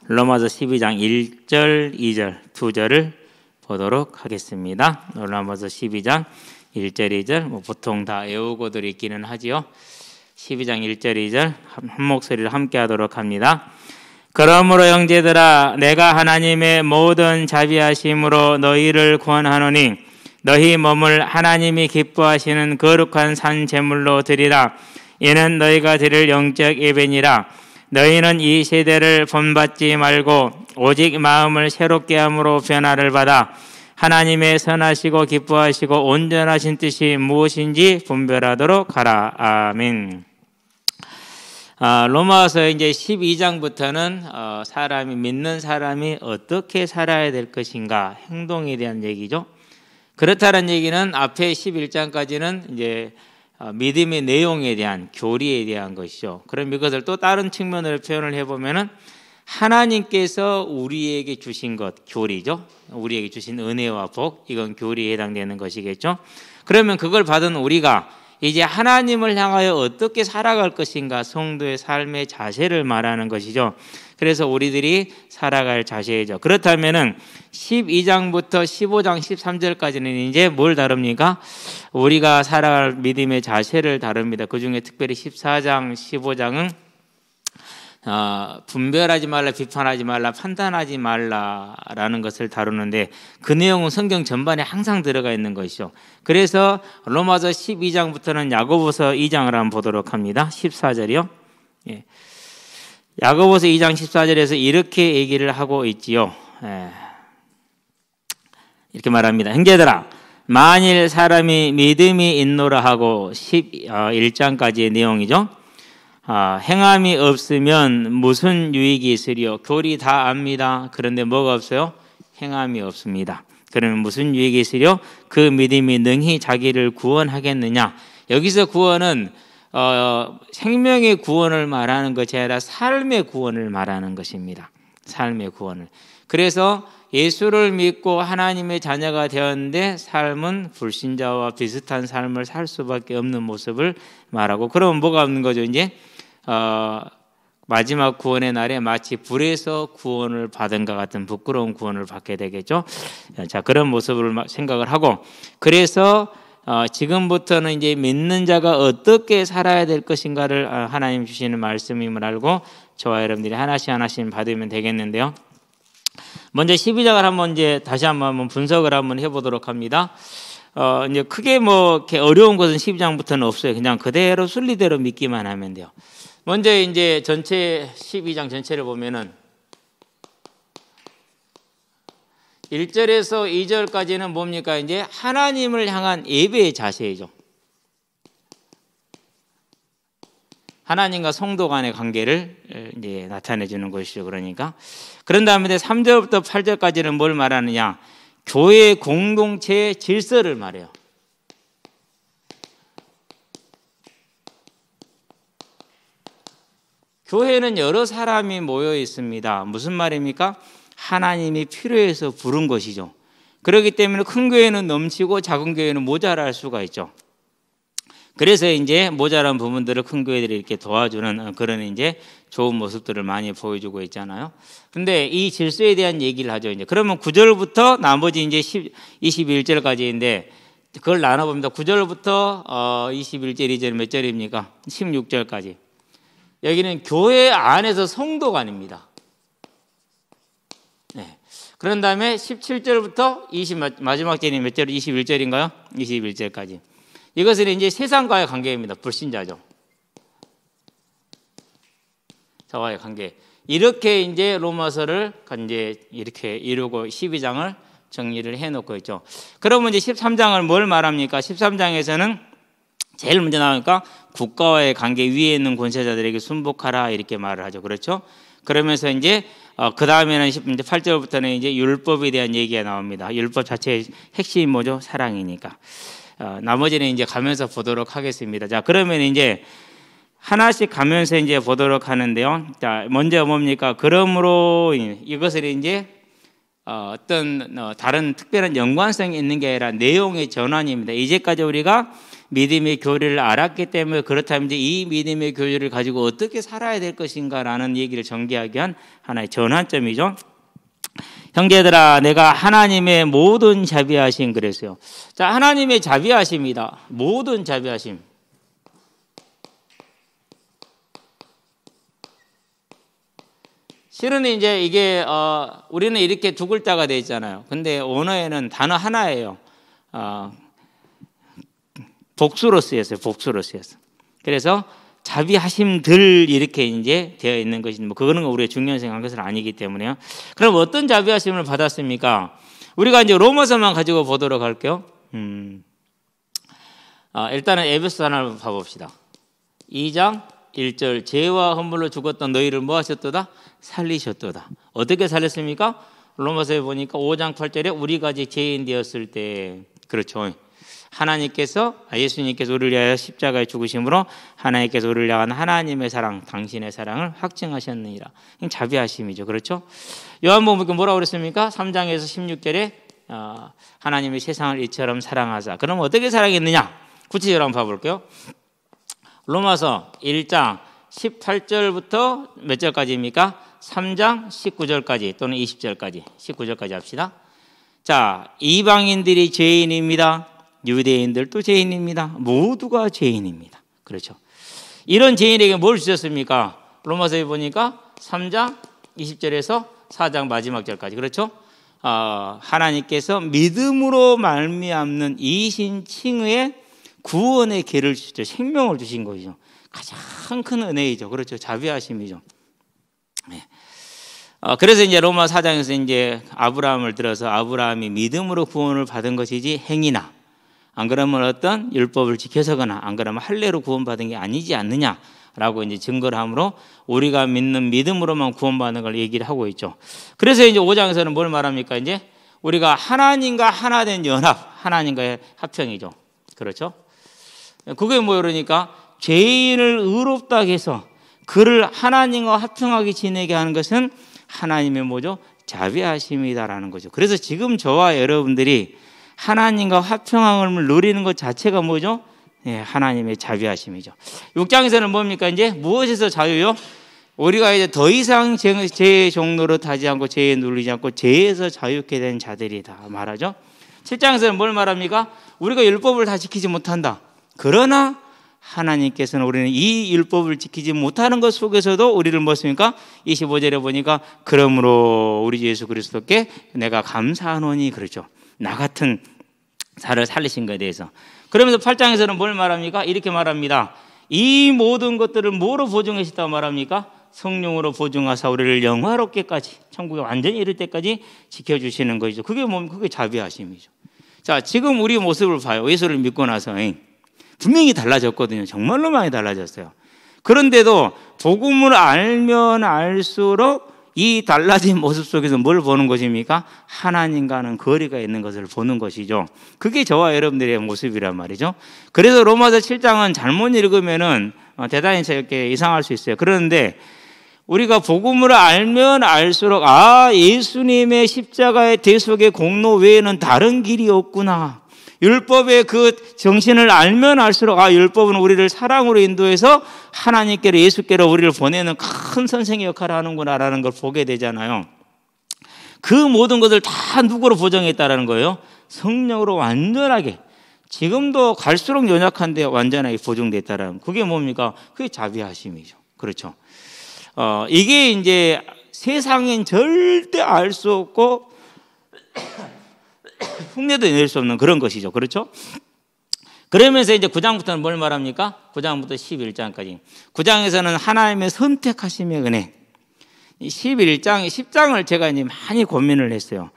로마서 12장 1절, 2절, 2절을 보도록 하겠습니다. 로마서 12장 1절, 2절 보통 다 외우고들 있기는 하지요. 12장 1절, 2절 한 목소리를 함께 하도록 합니다. 그러므로 형제들아, 내가 하나님의 모든 자비하심으로 너희를 구원하노니 너희 몸을 하나님이 기뻐하시는 거룩한 산 제물로 드리라. 이는 너희가 드릴 영적 예배니라. 너희는 이 세대를 본받지 말고 오직 마음을 새롭게 함으로 변화를 받아 하나님의 선하시고 기뻐하시고 온전하신 뜻이 무엇인지 분별하도록 하라. 아멘. 로마서 이제 12장부터는 사람이 믿는 사람이 어떻게 살아야 될 것인가, 행동에 대한 얘기죠. 그렇다는 얘기는 앞에 11장까지는 이제 믿음의 내용에 대한 교리에 대한 것이죠. 그럼 이것을 또 다른 측면으로 표현을 해보면은 하나님께서 우리에게 주신 것, 교리죠. 우리에게 주신 은혜와 복, 이건 교리에 해당되는 것이겠죠. 그러면 그걸 받은 우리가 이제 하나님을 향하여 어떻게 살아갈 것인가, 성도의 삶의 자세를 말하는 것이죠. 그래서 우리들이 살아갈 자세이죠. 그렇다면은 12장부터 15장 13절까지는 이제 뭘 다룹니까? 우리가 살아갈 믿음의 자세를 다룹니다. 그 중에 특별히 14장, 15장은 분별하지 말라, 비판하지 말라, 판단하지 말라라는 것을 다루는데 그 내용은 성경 전반에 항상 들어가 있는 것이죠. 그래서 로마서 12장부터는 야고보서 2장을 한번 보도록 합니다. 14절이요. 예. 야고보서 2장 14절에서 이렇게 얘기를 하고 있지요. 이렇게 말합니다. 형제들아, 만일 사람이 믿음이 있노라 하고 11장까지의 내용이죠. 행함이 없으면 무슨 유익이 있으리요? 교리 다 압니다. 그런데 뭐가 없어요? 행함이 없습니다. 그러면 무슨 유익이 있으리요? 그 믿음이 능히 자기를 구원하겠느냐? 여기서 구원은 생명의 구원을 말하는 것이 아니라 삶의 구원을 말하는 것입니다. 삶의 구원을. 그래서 예수를 믿고 하나님의 자녀가 되었는데 삶은 불신자와 비슷한 삶을 살 수밖에 없는 모습을 말하고, 그러면 뭐가 없는 거죠? 이제 마지막 구원의 날에 마치 불에서 구원을 받은 것 같은 부끄러운 구원을 받게 되겠죠. 자, 그런 모습을 생각을 하고, 그래서 지금부터는 이제 믿는 자가 어떻게 살아야 될 것인가를 하나님 주시는 말씀임을 알고 저와 여러분들이 하나씩 하나씩 받으면 되겠는데요. 먼저 12장을 한번 이제 다시 한번 분석을 한번 해보도록 합니다. 이제 크게 뭐 이렇게 어려운 것은 12장부터는 없어요. 그냥 그대로 순리대로 믿기만 하면 돼요. 먼저 이제 전체 12장 전체를 보면은 1절에서 2절까지는 뭡니까? 이제 하나님을 향한 예배의 자세이죠. 하나님과 성도 간의 관계를 이제 나타내 주는 것이죠. 그러니까. 그런 다음에 3절부터 8절까지는 뭘 말하느냐? 교회 공동체의 질서를 말해요. 교회는 여러 사람이 모여 있습니다. 무슨 말입니까? 하나님이 필요해서 부른 것이죠. 그렇기 때문에 큰 교회는 넘치고 작은 교회는 모자랄 수가 있죠. 그래서 이제 모자란 부분들을 큰 교회들이 이렇게 도와주는 그런 이제 좋은 모습들을 많이 보여주고 있잖아요. 근데 이 질서에 대한 얘기를 하죠. 이제 그러면 9절부터 나머지 이제 21절까지인데 그걸 나눠봅니다. 9절부터 21절, 2절 몇 절입니까? 16절까지. 여기는 교회 안에서 성도가 아닙니다. 네. 그런 다음에 17절부터 마지막 절이 몇 절? 21절인가요? 21절까지. 이것은 이제 세상과의 관계입니다. 불신자죠. 저와의 관계. 이렇게 이제 로마서를 이제 이렇게 이루고 12장을 정리를 해놓고 있죠. 그러면 이제 13장을 뭘 말합니까? 13장에서는 제일 먼저 나오니까 국가와의 관계, 위에 있는 권세자들에게 순복하라 이렇게 말을 하죠. 그렇죠? 그러면서 이제 그 다음에는 이제 8절부터는 이제 율법에 대한 얘기가 나옵니다. 율법 자체의 핵심이 뭐죠? 사랑이니까. 나머지는 이제 가면서 보도록 하겠습니다. 자, 그러면 이제 하나씩 가면서 이제 보도록 하는데요. 자, 먼저 뭡니까? 그러므로 이것을 이제 어떤 다른 특별한 연관성이 있는 게 아니라 내용의 전환입니다. 이제까지 우리가 믿음의 교리를 알았기 때문에 그렇다면 이제 이 믿음의 교리를 가지고 어떻게 살아야 될 것인가라는 얘기를 전개하기 위한 하나의 전환점이죠. 형제들아, 내가 하나님의 모든 자비하심 그랬어요. 자, 하나님의 자비하심이다. 모든 자비하심. 실은 이제 이게 우리는 이렇게 두 글자가 돼 있잖아요. 근데 원어에는 단어 하나예요. 복수로 쓰였어요. 복수로 쓰였어. 그래서 자비하심들 이렇게 이제 되어 있는 것이 뭐 그거는 우리가 중요한 생각한 것은 아니기 때문에요. 그럼 어떤 자비하심을 받았습니까? 우리가 이제 로마서만 가지고 보도록 할게요. 일단은 에베소 하나를 봐봅시다. 2장 1절 죄와 허물로 죽었던 너희를 뭐 하셨도다? 살리셨도다. 어떻게 살렸습니까? 로마서에 보니까 5장 8절에 우리가 아직 죄인 되었을 때, 그렇죠. 하나님께서, 예수님께서 우리를 위하여 십자가에 죽으심으로 하나님께서 우리를 향한 하나님의 사랑, 당신의 사랑을 확증하셨느니라. 자비하심이죠. 그렇죠? 요한복음에 뭐라고 그랬습니까? 3장에서 16절에 하나님이 세상을 이처럼 사랑하사. 그럼 어떻게 사랑했느냐? 구체적으로 한번 봐볼게요. 로마서 1장 18절부터 몇 절까지입니까? 3장 19절까지 또는 20절까지, 19절까지 합시다. 자, 이방인들이 죄인입니다. 유대인들도 죄인입니다. 모두가 죄인입니다. 그렇죠. 이런 죄인에게 뭘 주셨습니까? 로마서에 보니까 3장 20절에서 4장 마지막 절까지. 그렇죠. 하나님께서 믿음으로 말미암는 이신칭의 구원의 길을 주셨죠. 생명을 주신 것이죠. 가장 큰 은혜이죠. 그렇죠. 자비하심이죠. 네. 그래서 이제 로마 4장에서 이제 아브라함을 들어서 아브라함이 믿음으로 구원을 받은 것이지 행위나 안 그러면 어떤 율법을 지켜서거나 안 그러면 할례로 구원받은 게 아니지 않느냐라고 이제 증거를 함으로 우리가 믿는 믿음으로만 구원받는 걸 얘기를 하고 있죠. 그래서 이제 5장에서는 뭘 말합니까? 이제 우리가 하나님과 하나 된 연합, 하나님과의 합평이죠. 그렇죠? 그게 뭐 그러니까 죄인을 의롭다 해서 그를 하나님과 합평하게 지내게 하는 것은 하나님의 뭐죠? 자비하심이다라는 거죠. 그래서 지금 저와 여러분들이 하나님과 화평함을 누리는 것 자체가 뭐죠? 네, 하나님의 자비하심이죠. 6장에서는 뭡니까? 이제 무엇에서 자유요? 우리가 이제 더 이상 죄의 종로로 타지 않고 죄에 눌리지 않고 죄에서 자유케 된 자들이다 말하죠. 7장에서는 뭘 말합니까? 우리가 율법을 다 지키지 못한다. 그러나 하나님께서는 우리는 이 율법을 지키지 못하는 것 속에서도 우리를 뭐습니까? 25절에 보니까 그러므로 우리 주 예수 그리스도께 내가 감사하노니 그렇죠. 나 같은 자를 살리신 것에 대해서. 그러면서 8장에서는 뭘 말합니까? 이렇게 말합니다. 이 모든 것들을 뭐로 보증하셨다고 말합니까? 성령으로 보증하사 우리를 영화롭게까지 천국에 완전히 이를 때까지 지켜주시는 것이죠. 그게 뭡니까? 그게 자비하심이죠. 자, 지금 우리 모습을 봐요. 예수를 믿고 나서 분명히 달라졌거든요. 정말로 많이 달라졌어요. 그런데도 복음을 알면 알수록 이 달라진 모습 속에서 뭘 보는 것입니까? 하나님과는 거리가 있는 것을 보는 것이죠. 그게 저와 여러분들의 모습이란 말이죠. 그래서 로마서 7장은 잘못 읽으면은 대단히 이렇게 이상할 수 있어요. 그런데 우리가 복음을 알면 알수록 예수님의 십자가의 대속의 공로 외에는 다른 길이 없구나. 율법의 그 정신을 알면 알수록 율법은 우리를 사랑으로 인도해서 하나님께로 예수께로 우리를 보내는 큰 선생의 역할을 하는구나라는 걸 보게 되잖아요. 그 모든 것을 다 누구로 보정했다라는 거예요? 성령으로 완전하게. 지금도 갈수록 연약한데 완전하게 보정됐다라는 그게 뭡니까? 그게 자비하심이죠. 그렇죠. 이게 이제 세상엔 절대 알 수 없고 흉내도 낼 수 없는 그런 것이죠. 그렇죠? 그러면서 이제 9장부터는 뭘 말합니까? 9장부터 11장까지. 9장에서는 하나님의 선택하심의 은혜. 11장, 10장을 제가 이제 많이 고민을 했어요.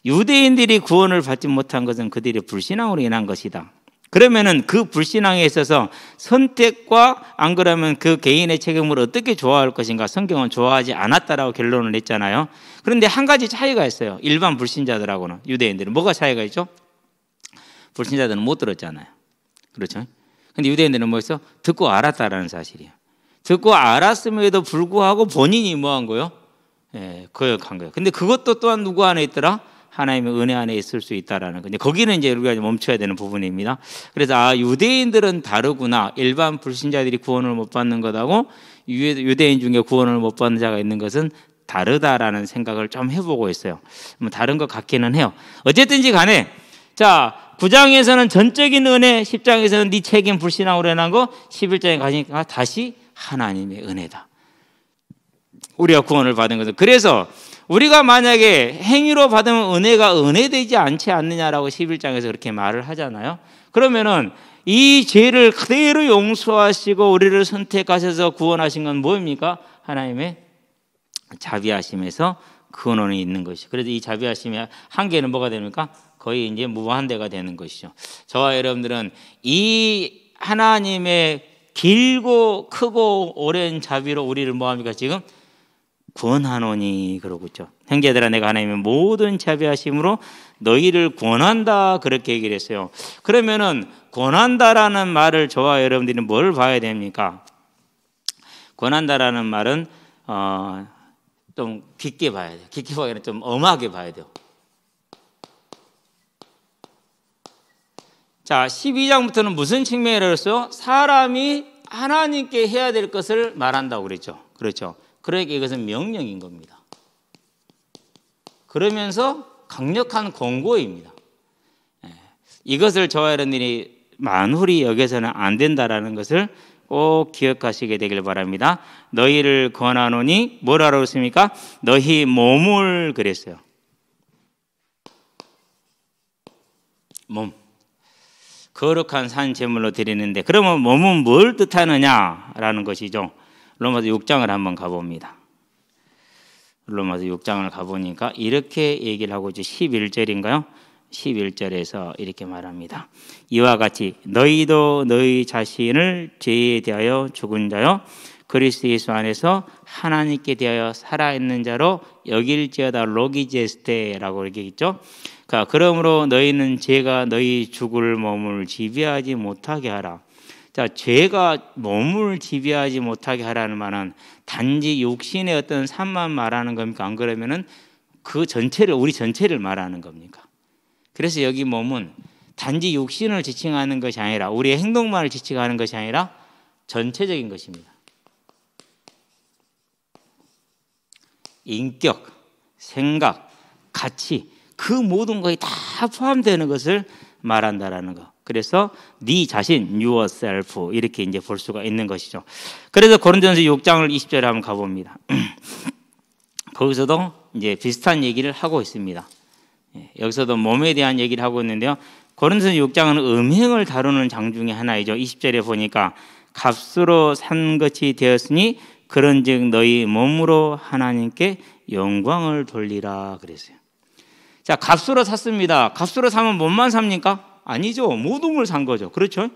유대인들이 구원을 받지 못한 것은 그들의 불신앙으로 인한 것이다. 그러면은 그 불신앙에 있어서 선택과 안 그러면 그 개인의 책임을 어떻게 좋아할 것인가? 성경은 좋아하지 않았다라고 결론을 냈잖아요. 그런데 한 가지 차이가 있어요. 일반 불신자들하고는 유대인들은 뭐가 차이가 있죠? 불신자들은 못 들었잖아요. 그렇죠? 근데 유대인들은 뭐였어? 듣고 알았다라는 사실이에요. 듣고 알았음에도 불구하고 본인이 뭐 한 거예요? 거역한 거예요. 근데 그것도 또한 누구 안에 있더라? 하나님의 은혜 안에 있을 수 있다라는 거. 거기는 이제 우리가 멈춰야 되는 부분입니다. 그래서 유대인들은 다르구나. 일반 불신자들이 구원을 못 받는 것하고 유대인 중에 구원을 못 받는 자가 있는 것은 다르다라는 생각을 좀 해보고 있어요. 다른 것 같기는 해요. 어쨌든지 간에 자 9장에서는 전적인 은혜, 10장에서는 네 책임 불신앙으로 인한 거, 11장에 가니까 다시 하나님의 은혜다. 우리가 구원을 받은 것은. 그래서 우리가 만약에 행위로 받으면 은혜가 은혜되지 않지 않느냐라고 11장에서 그렇게 말을 하잖아요. 그러면은 이 죄를 그대로 용서하시고 우리를 선택하셔서 구원하신 건 뭐입니까? 하나님의 자비하심에서 근원이 있는 것이죠. 그래서 이 자비하심의 한계는 뭐가 됩니까? 거의 이제 무한대가 되는 것이죠. 저와 여러분들은 이 하나님의 길고 크고 오랜 자비로 우리를 뭐합니까? 지금 구원하노니 그러고 있죠. 형제들아 내가 하나님의 모든 자비하심으로 너희를 구원한다 그렇게 얘기를 했어요. 그러면은 구원한다라는 말을 저와 여러분들이 뭘 봐야 됩니까? 구원한다라는 말은 좀 깊게 봐야 돼요. 깊게 봐야 좀 엄하게 봐야 돼요. 자 12장부터는 무슨 측면이라고 했어요? 사람이 하나님께 해야 될 것을 말한다고 그랬죠. 그렇죠. 그러니까 이것은 명령인 겁니다. 그러면서 강력한 권고입니다. 이것을 저와 여러분들이 만홀히 여겨서는 안 된다라는 것을 꼭 기억하시게 되길 바랍니다. 너희를 권하노니 뭐라고 했습니까? 너희 몸을 그랬어요. 몸. 거룩한 산 제물로 드리는데 그러면 몸은 뭘 뜻하느냐라는 것이죠. 로마서 6장을 한번 가봅니다. 로마서 6장을 가보니까 이렇게 얘기를 하고 있죠. 11절인가요? 11절에서 이렇게 말합니다. 이와 같이 너희도 너희 자신을 죄에 대하여 죽은 자요 그리스도 예수 안에서 하나님께 대하여 살아있는 자로 여길지어다 로기제스테라고 이렇게 있죠. 그러므로 너희는 죄가 너희 죽을 몸을 지배하지 못하게 하라. 자, 죄가 몸을 지배하지 못하게 하라는 말은 단지 육신의 어떤 삶만 말하는 겁니까? 안 그러면은 그 전체를, 우리 전체를 말하는 겁니까? 그래서 여기 몸은 단지 육신을 지칭하는 것이 아니라 우리의 행동만을 지칭하는 것이 아니라 전체적인 것입니다. 인격, 생각, 가치 그 모든 것이 다 포함되는 것을 말한다라는 거. 그래서 네 자신, yourself 이렇게 이제 볼 수가 있는 것이죠. 그래서 고린도전서 6장을 20절에 한번 가봅니다. 거기서도 이제 비슷한 얘기를 하고 있습니다. 여기서도 몸에 대한 얘기를 하고 있는데요. 고린도전서 6장은 음행을 다루는 장 중에 하나이죠. 20절에 보니까 값으로 산 것이 되었으니 그런즉 너희 몸으로 하나님께 영광을 돌리라 그랬어요. 자, 값으로 샀습니다. 값으로 사면 몸만 삽니까? 아니죠. 모둠을 산 거죠. 그렇죠?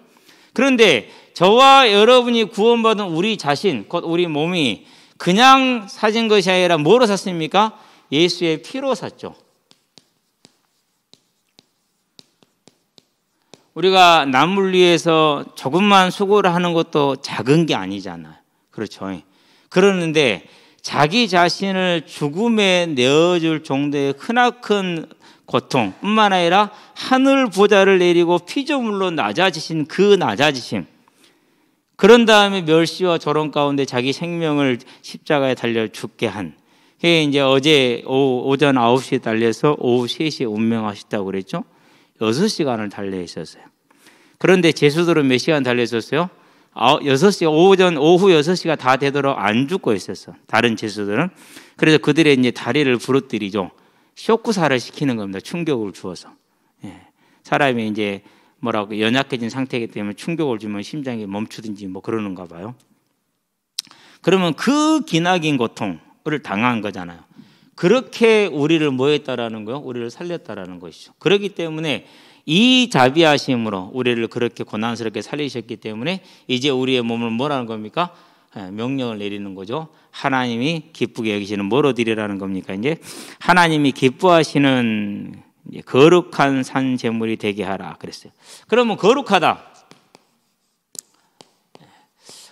그런데 저와 여러분이 구원받은 우리 자신, 곧 우리 몸이 그냥 사진 것이 아니라 뭐로 샀습니까? 예수의 피로 샀죠. 우리가 남을 위해서 조금만 수고를 하는 것도 작은 게 아니잖아요. 그렇죠? 그러는데 자기 자신을 죽음에 내어줄 정도의 크나큰 고통뿐만 아니라 하늘 보좌를 내리고 피조물로 낮아지신 그 낮아지심, 그런 다음에 멸시와 조롱 가운데 자기 생명을 십자가에 달려 죽게 한, 그게 이제 어제 오전 9시에 달려서 오후 3시에 운명하셨다고 그랬죠. 6시간을 달려 있었어요. 그런데 제수들은 몇 시간 달려 있었어요? 6시, 오후 6시가 다 되도록 안 죽고 있었어. 다른 제수들은. 그래서 그들의 이제 다리를 부러뜨리죠. 쇼크사를 시키는 겁니다. 충격을 주어서. 예. 사람이 이제 뭐라고 연약해진 상태이기 때문에 충격을 주면 심장이 멈추든지 뭐 그러는가 봐요. 그러면 그 기나긴 고통을 당한 거잖아요. 그렇게 우리를 뭐 했다라는 거요? 우리를 살렸다라는 것이죠. 그렇기 때문에 이 자비하심으로 우리를 그렇게 고난스럽게 살리셨기 때문에 이제 우리의 몸을 뭐라는 겁니까? 명령을 내리는 거죠. 하나님이 기쁘게 여기시는 뭐로 드리라는 겁니까? 이제 하나님이 기뻐하시는 거룩한 산 제물이 되게 하라 그랬어요. 그러면 거룩하다.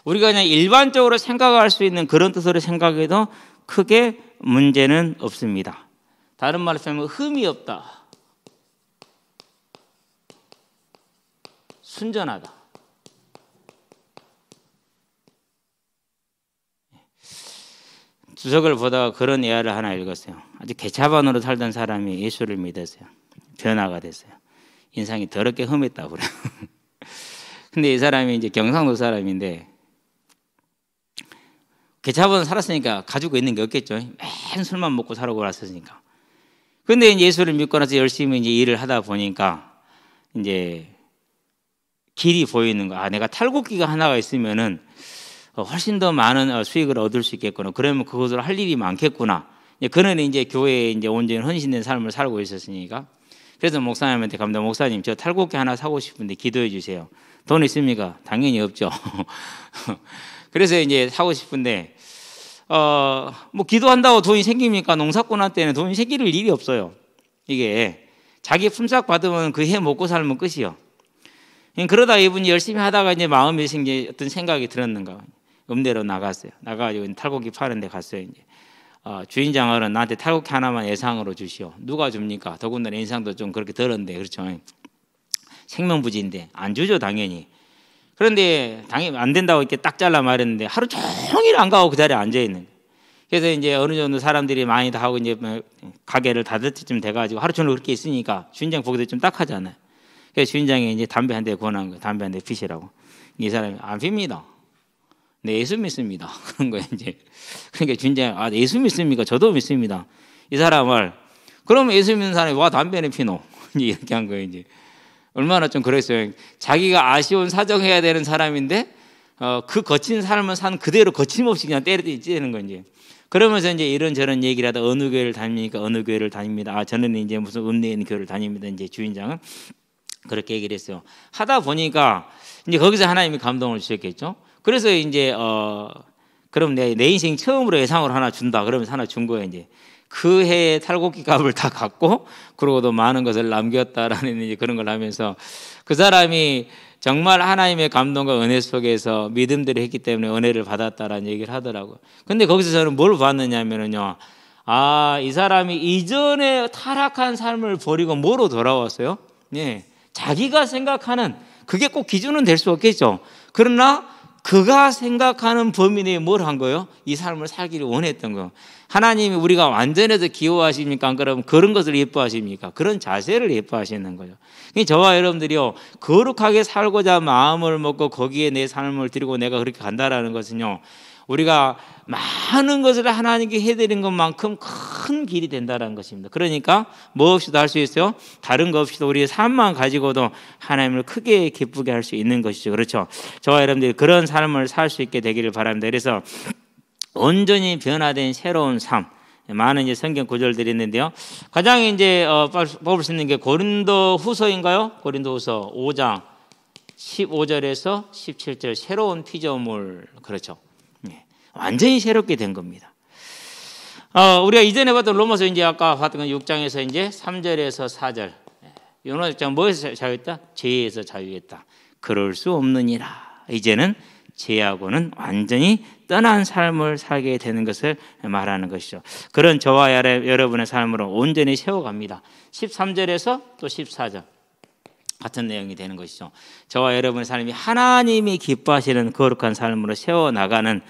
우리가 그냥 일반적으로 생각할 수 있는 그런 뜻으로 생각해도 크게 문제는 없습니다. 다른 말로 하면 흠이 없다, 순전하다. 주석을 보다가 그런 예화를 하나 읽었어요. 아주 개차반으로 살던 사람이 예수를 믿었어요. 변화가 됐어요. 인상이 더럽게 흠했다고 그래요. 근데 이 사람이 이제 경상도 사람인데 개차반으로 살았으니까 가지고 있는 게 없겠죠. 맨 술만 먹고 살아고 왔으니까. 근데 이제 예수를 믿고 나서 열심히 이제 일을 하다 보니까 이제 길이 보이는 거. 아, 내가 탈곡기가 하나가 있으면은 훨씬 더 많은 수익을 얻을 수 있겠구나. 그러면 그것으로 할 일이 많겠구나. 그는 이제 교회에 이제 온전히 헌신된 삶을 살고 있었으니까. 그래서 목사님한테 갑니다. 목사님, 저 탈곡기 하나 사고 싶은데 기도해 주세요. 돈 있습니까? 당연히 없죠. 그래서 이제 사고 싶은데, 뭐 기도한다고 돈이 생깁니까? 농사꾼한테는 돈이 생길 일이 없어요. 이게 자기 품삯 받으면 그 해 먹고 살면 끝이요. 그러다 이분이 열심히 하다가 이제 마음에 어떤 생각이 들었는가. 음대로 나갔어요. 나가가지고 탈곡기 파는 데 갔어요. 이제. 주인장은 나한테 탈곡기 하나만 예상으로 주시오. 누가 줍니까? 더군다나 인상도 좀 그렇게 덜었는데, 그렇죠. 생명부지인데 안 주죠, 당연히. 그런데 당연히 안 된다고 이렇게 딱 잘라 말했는데 하루 종일 안 가고 그 자리에 앉아 있는 거예요. 그래서 이제 어느 정도 사람들이 많이 다 하고 이제 가게를 닫을 때쯤 돼가지고 하루 종일 그렇게 있으니까 주인장 보기도 좀 딱하잖아요. 그래서 주인장이 이제 담배 한 대 권한 거예요. 담배 한 대 피시라고. 이 사람이 안 핍니다. 네, 예수 믿습니다. 그런 거예요, 이제. 그러니까 주인장이, 아, 예수 믿습니까? 저도 믿습니다. 이 사람을, 그러면 예수 믿는 사람이 와, 담배는 피노? 이렇게 한 거예요, 이제. 얼마나 좀 그랬어요. 자기가 아쉬운 사정해야 되는 사람인데, 그 거친 삶을 산 그대로 거침없이 그냥 때리는 거, 이제. 그러면서 이제 이런저런 얘기를 하다 어느 교회를 다닙니까? 어느 교회를 다닙니다. 아, 저는 이제 무슨 읍내에 있는 교회를 다닙니다. 이제 주인장은. 그렇게 얘기를 했어요. 하다 보니까 이제 거기서 하나님이 감동을 주셨겠죠. 그래서 이제 그럼 내 인생 처음으로 예상으로 하나 준다. 그러면서 하나 준 거예요. 이제 그 해의 탈곡기 값을 다 갖고 그러고도 많은 것을 남겼다라는 이제 그런 걸 하면서 그 사람이 정말 하나님의 감동과 은혜 속에서 믿음들을 했기 때문에 은혜를 받았다라는 얘기를 하더라고요. 근데 거기서 저는 뭘 봤느냐면요. 아, 이 사람이 이전에 타락한 삶을 버리고 뭐로 돌아왔어요? 예. 자기가 생각하는 그게 꼭 기준은 될 수 없겠죠. 그러나 그가 생각하는 범위 내에 뭘 한 거예요? 이 삶을 살기를 원했던 거예요. 하나님이 우리가 완전해서 기호하십니까? 그럼 그런 것을 예뻐하십니까? 그런 자세를 예뻐하시는 거죠. 저와 여러분들이요, 거룩하게 살고자 마음을 먹고 거기에 내 삶을 드리고 내가 그렇게 간다라는 것은요, 우리가 많은 것을 하나님께 해드린 것만큼 큰 길이 된다는 것입니다. 그러니까 뭐 없이도 할 수 있어요? 다른 거 없이도 우리의 삶만 가지고도 하나님을 크게 기쁘게 할 수 있는 것이죠. 그렇죠? 저와 여러분들이 그런 삶을 살 수 있게 되기를 바랍니다. 그래서 온전히 변화된 새로운 삶, 많은 이제 성경 구절들이 있는데요. 가장 이제 뽑을 수 있는 게 고린도후서인가요? 고린도후서 5장 15절에서 17절 새로운 피조물. 그렇죠? 완전히 새롭게 된 겁니다. 우리가 이전에 봤던 로마서 이제 아까 봤던 6장에서 이제 3절에서 4절. 요나 6장 뭐에서 자유했다? 죄에서 자유했다. 그럴 수 없느니라. 이제는 죄하고는 완전히 떠난 삶을 살게 되는 것을 말하는 것이죠. 그런 저와 여러분의 삶으로 온전히 세워갑니다. 13절에서 또 14절. 같은 내용이 되는 것이죠. 저와 여러분의 삶이 하나님이 기뻐하시는 거룩한 삶으로 세워나가는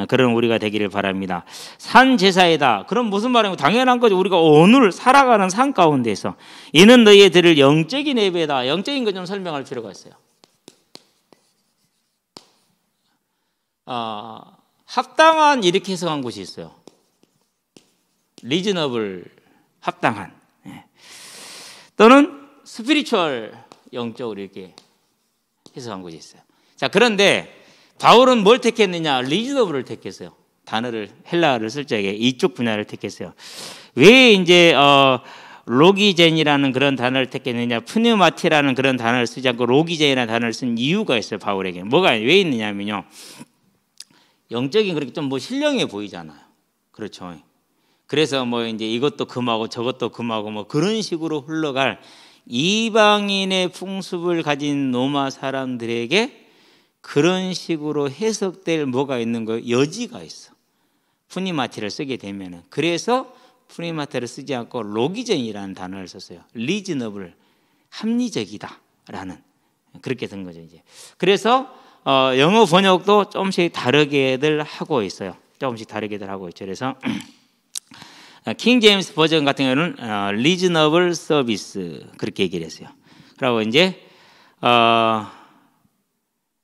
그런 우리가 되기를 바랍니다. 산 제사이다. 그럼 무슨 말인가? 당연한 거죠. 우리가 오늘 살아가는 삶 가운데서 이는 너희의 들을 영적인 예배다. 영적인 것 좀 설명할 필요가 있어요. 합당한 이렇게 해석한 곳이 있어요. 리즈너블, 합당한. 또는 스피리추얼, 영적으로 이렇게 해석한 곳이 있어요. 자, 그런데 바울은 뭘 택했느냐? 리즈너블을 택했어요. 단어를 헬라어를 쓸 적에 이쪽 분야를 택했어요. 왜 이제 로기젠이라는 그런 단어를 택했느냐? 푸뉴마티라는 그런 단어를 쓰지 않고 로기젠이라는 단어를 쓴 이유가 있어요. 바울에게 뭐가 왜 있느냐면요. 영적인 그렇게 좀 뭐 신령해 보이잖아요. 그렇죠. 그래서 뭐 이제 이것도 금하고 저것도 금하고 뭐 그런 식으로 흘러갈 이방인의 풍습을 가진 로마 사람들에게 그런 식으로 해석될 뭐가 있는 거예요? 여지가 있어. 푸니마티를 쓰게 되면은. 그래서 프리마테를 쓰지 않고 로기전이라는 단어를 썼어요. 리즈너블, 합리적이다라는 그렇게 된 거죠 이제. 그래서 영어 번역도 조금씩 다르게들 하고 있어요. 조금씩 다르게들 하고 있죠. 그래서 킹 제임스 버전 같은 경우는 reasonable service 그렇게 얘기를 했어요. 그리고 이제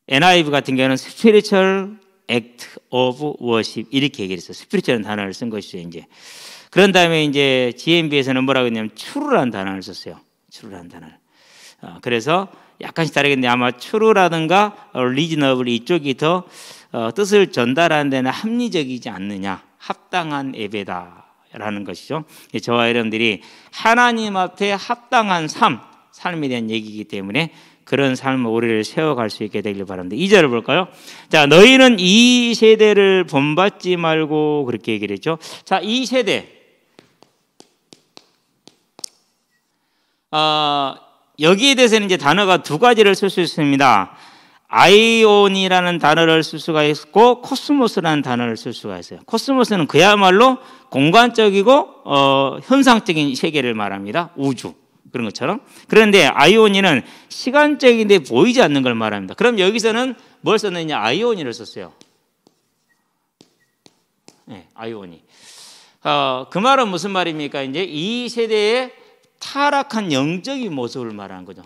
NIV 같은 경우는 spiritual act of worship 이렇게 얘기를 했어요. spiritual이라는 단어를 쓴 것이죠 이제. 그런 다음에 이제 GMB에서는 뭐라고 했냐면 true라는 단어를 썼어요. true라는 단어를. 그래서 약간씩 다르겠는데 아마 true라든가 reasonable 이쪽이 더 뜻을 전달하는 데는 합리적이지 않느냐, 합당한 예배다라는 것이죠. 저와 여러분들이 하나님 앞에 합당한 삶에 대한 얘기이기 때문에 그런 삶을 우리를 세워갈 수 있게 되길 바랍니다. 2절을 볼까요? 자, 너희는 이 세대를 본받지 말고 그렇게 얘기를 했죠. 자, 이 세대 여기에 대해서는 이제 단어가 두 가지를 쓸 수 있습니다. 아이온이라는 단어를 쓸 수가 있고 코스모스라는 단어를 쓸 수가 있어요. 코스모스는 그야말로 공간적이고 현상적인 세계를 말합니다. 우주 그런 것처럼. 그런데 아이오니는 시간적인데 보이지 않는 걸 말합니다. 그럼 여기서는 뭘 썼느냐? 아이오니를 썼어요. 네, 아이오니. 그 말은 무슨 말입니까? 이제 이 세대의 타락한 영적인 모습을 말하는 거죠.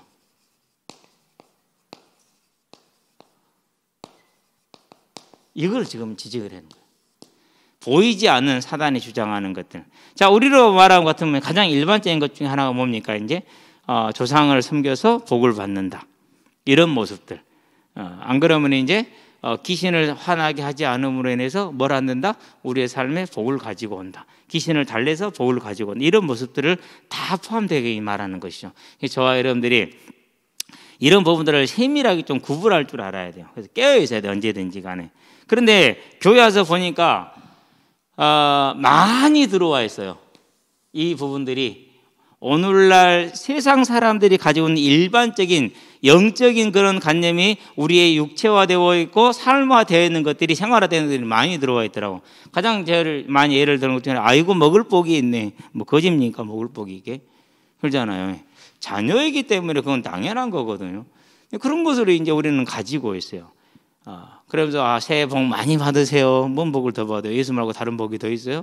이걸 지금 지적을 하는 거예요. 보이지 않는 사단이 주장하는 것들. 자, 우리로 말하는 것 같으면 가장 일반적인 것 중에 하나가 뭡니까? 이제 조상을 섬겨서 복을 받는다. 이런 모습들. 안 그러면 이제 귀신을 화나게 하지 않음으로 인해서 뭘 얻는다? 우리의 삶에 복을 가지고 온다. 귀신을 달래서 복을 가지고 온다. 이런 모습들을 다 포함되게 말하는 것이죠. 저와 여러분들이 이런 부분들을 세밀하게 좀 구분할 줄 알아야 돼요. 그래서 깨어 있어야 돼요. 언제든지 간에. 그런데 교회 와서 보니까 많이 들어와 있어요. 이 부분들이 오늘날 세상 사람들이 가지고 있는 일반적인 영적인 그런 관념이 우리의 육체화되어 있고 삶화되어 있는 것들이 생활화되어 있는 것들이 많이 들어와 있더라고. 가장 제일 많이 예를 드는 것 중에 아이고 먹을 복이 있네. 뭐 거짓입니까? 먹을 복이 이게? 그러잖아요. 자녀이기 때문에 그건 당연한 거거든요. 그런 것을 이제 우리는 가지고 있어요. 그러면서 새해 복 많이 받으세요. 뭔 복을 더 받아요? 예수 말고 다른 복이 더 있어요?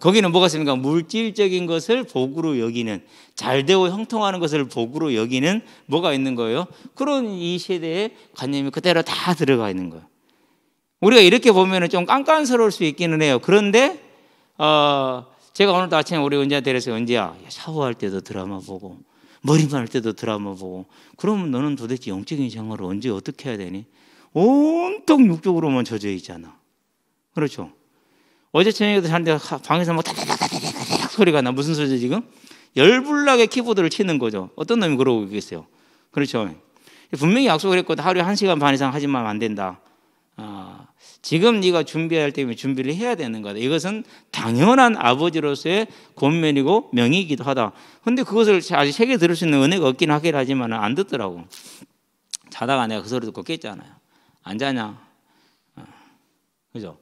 거기는 뭐가 있습니까? 물질적인 것을 복으로 여기는, 잘되고 형통하는 것을 복으로 여기는 뭐가 있는 거예요? 그런 이 세대의 관념이 그대로 다 들어가 있는 거예요. 우리가 이렇게 보면 좀 깐깐스러울 수 있기는 해요. 그런데 제가 오늘도 아침에 우리 은지한테 그래서 은지야, 샤워할 때도 드라마 보고 머리만 할 때도 드라마 보고 그러면 너는 도대체 영적인 생활을 언제 어떻게 해야 되니? 온통 육적으로만 젖어 있잖아. 그렇죠? 어제 저녁에도 자는데 방에서 막 다다다다다닥 소리가 나. 무슨 소리죠 지금? 열불나게 키보드를 치는 거죠. 어떤 놈이 그러고 있겠어요? 그렇죠? 분명히 약속을 했거든. 하루에 1시간 반 이상 하지만 안 된다. 지금 네가 준비할 때면 준비를 해야 되는 거다. 이것은 당연한 아버지로서의 권면이고 명의이기도 하다. 그런데 그것을 아직 세게 들을 수 있는 은혜가 없긴 하긴 하지만 안 듣더라고. 자다가 내가 그 소리 듣고 깼잖아요. 안 자냐? 그죠?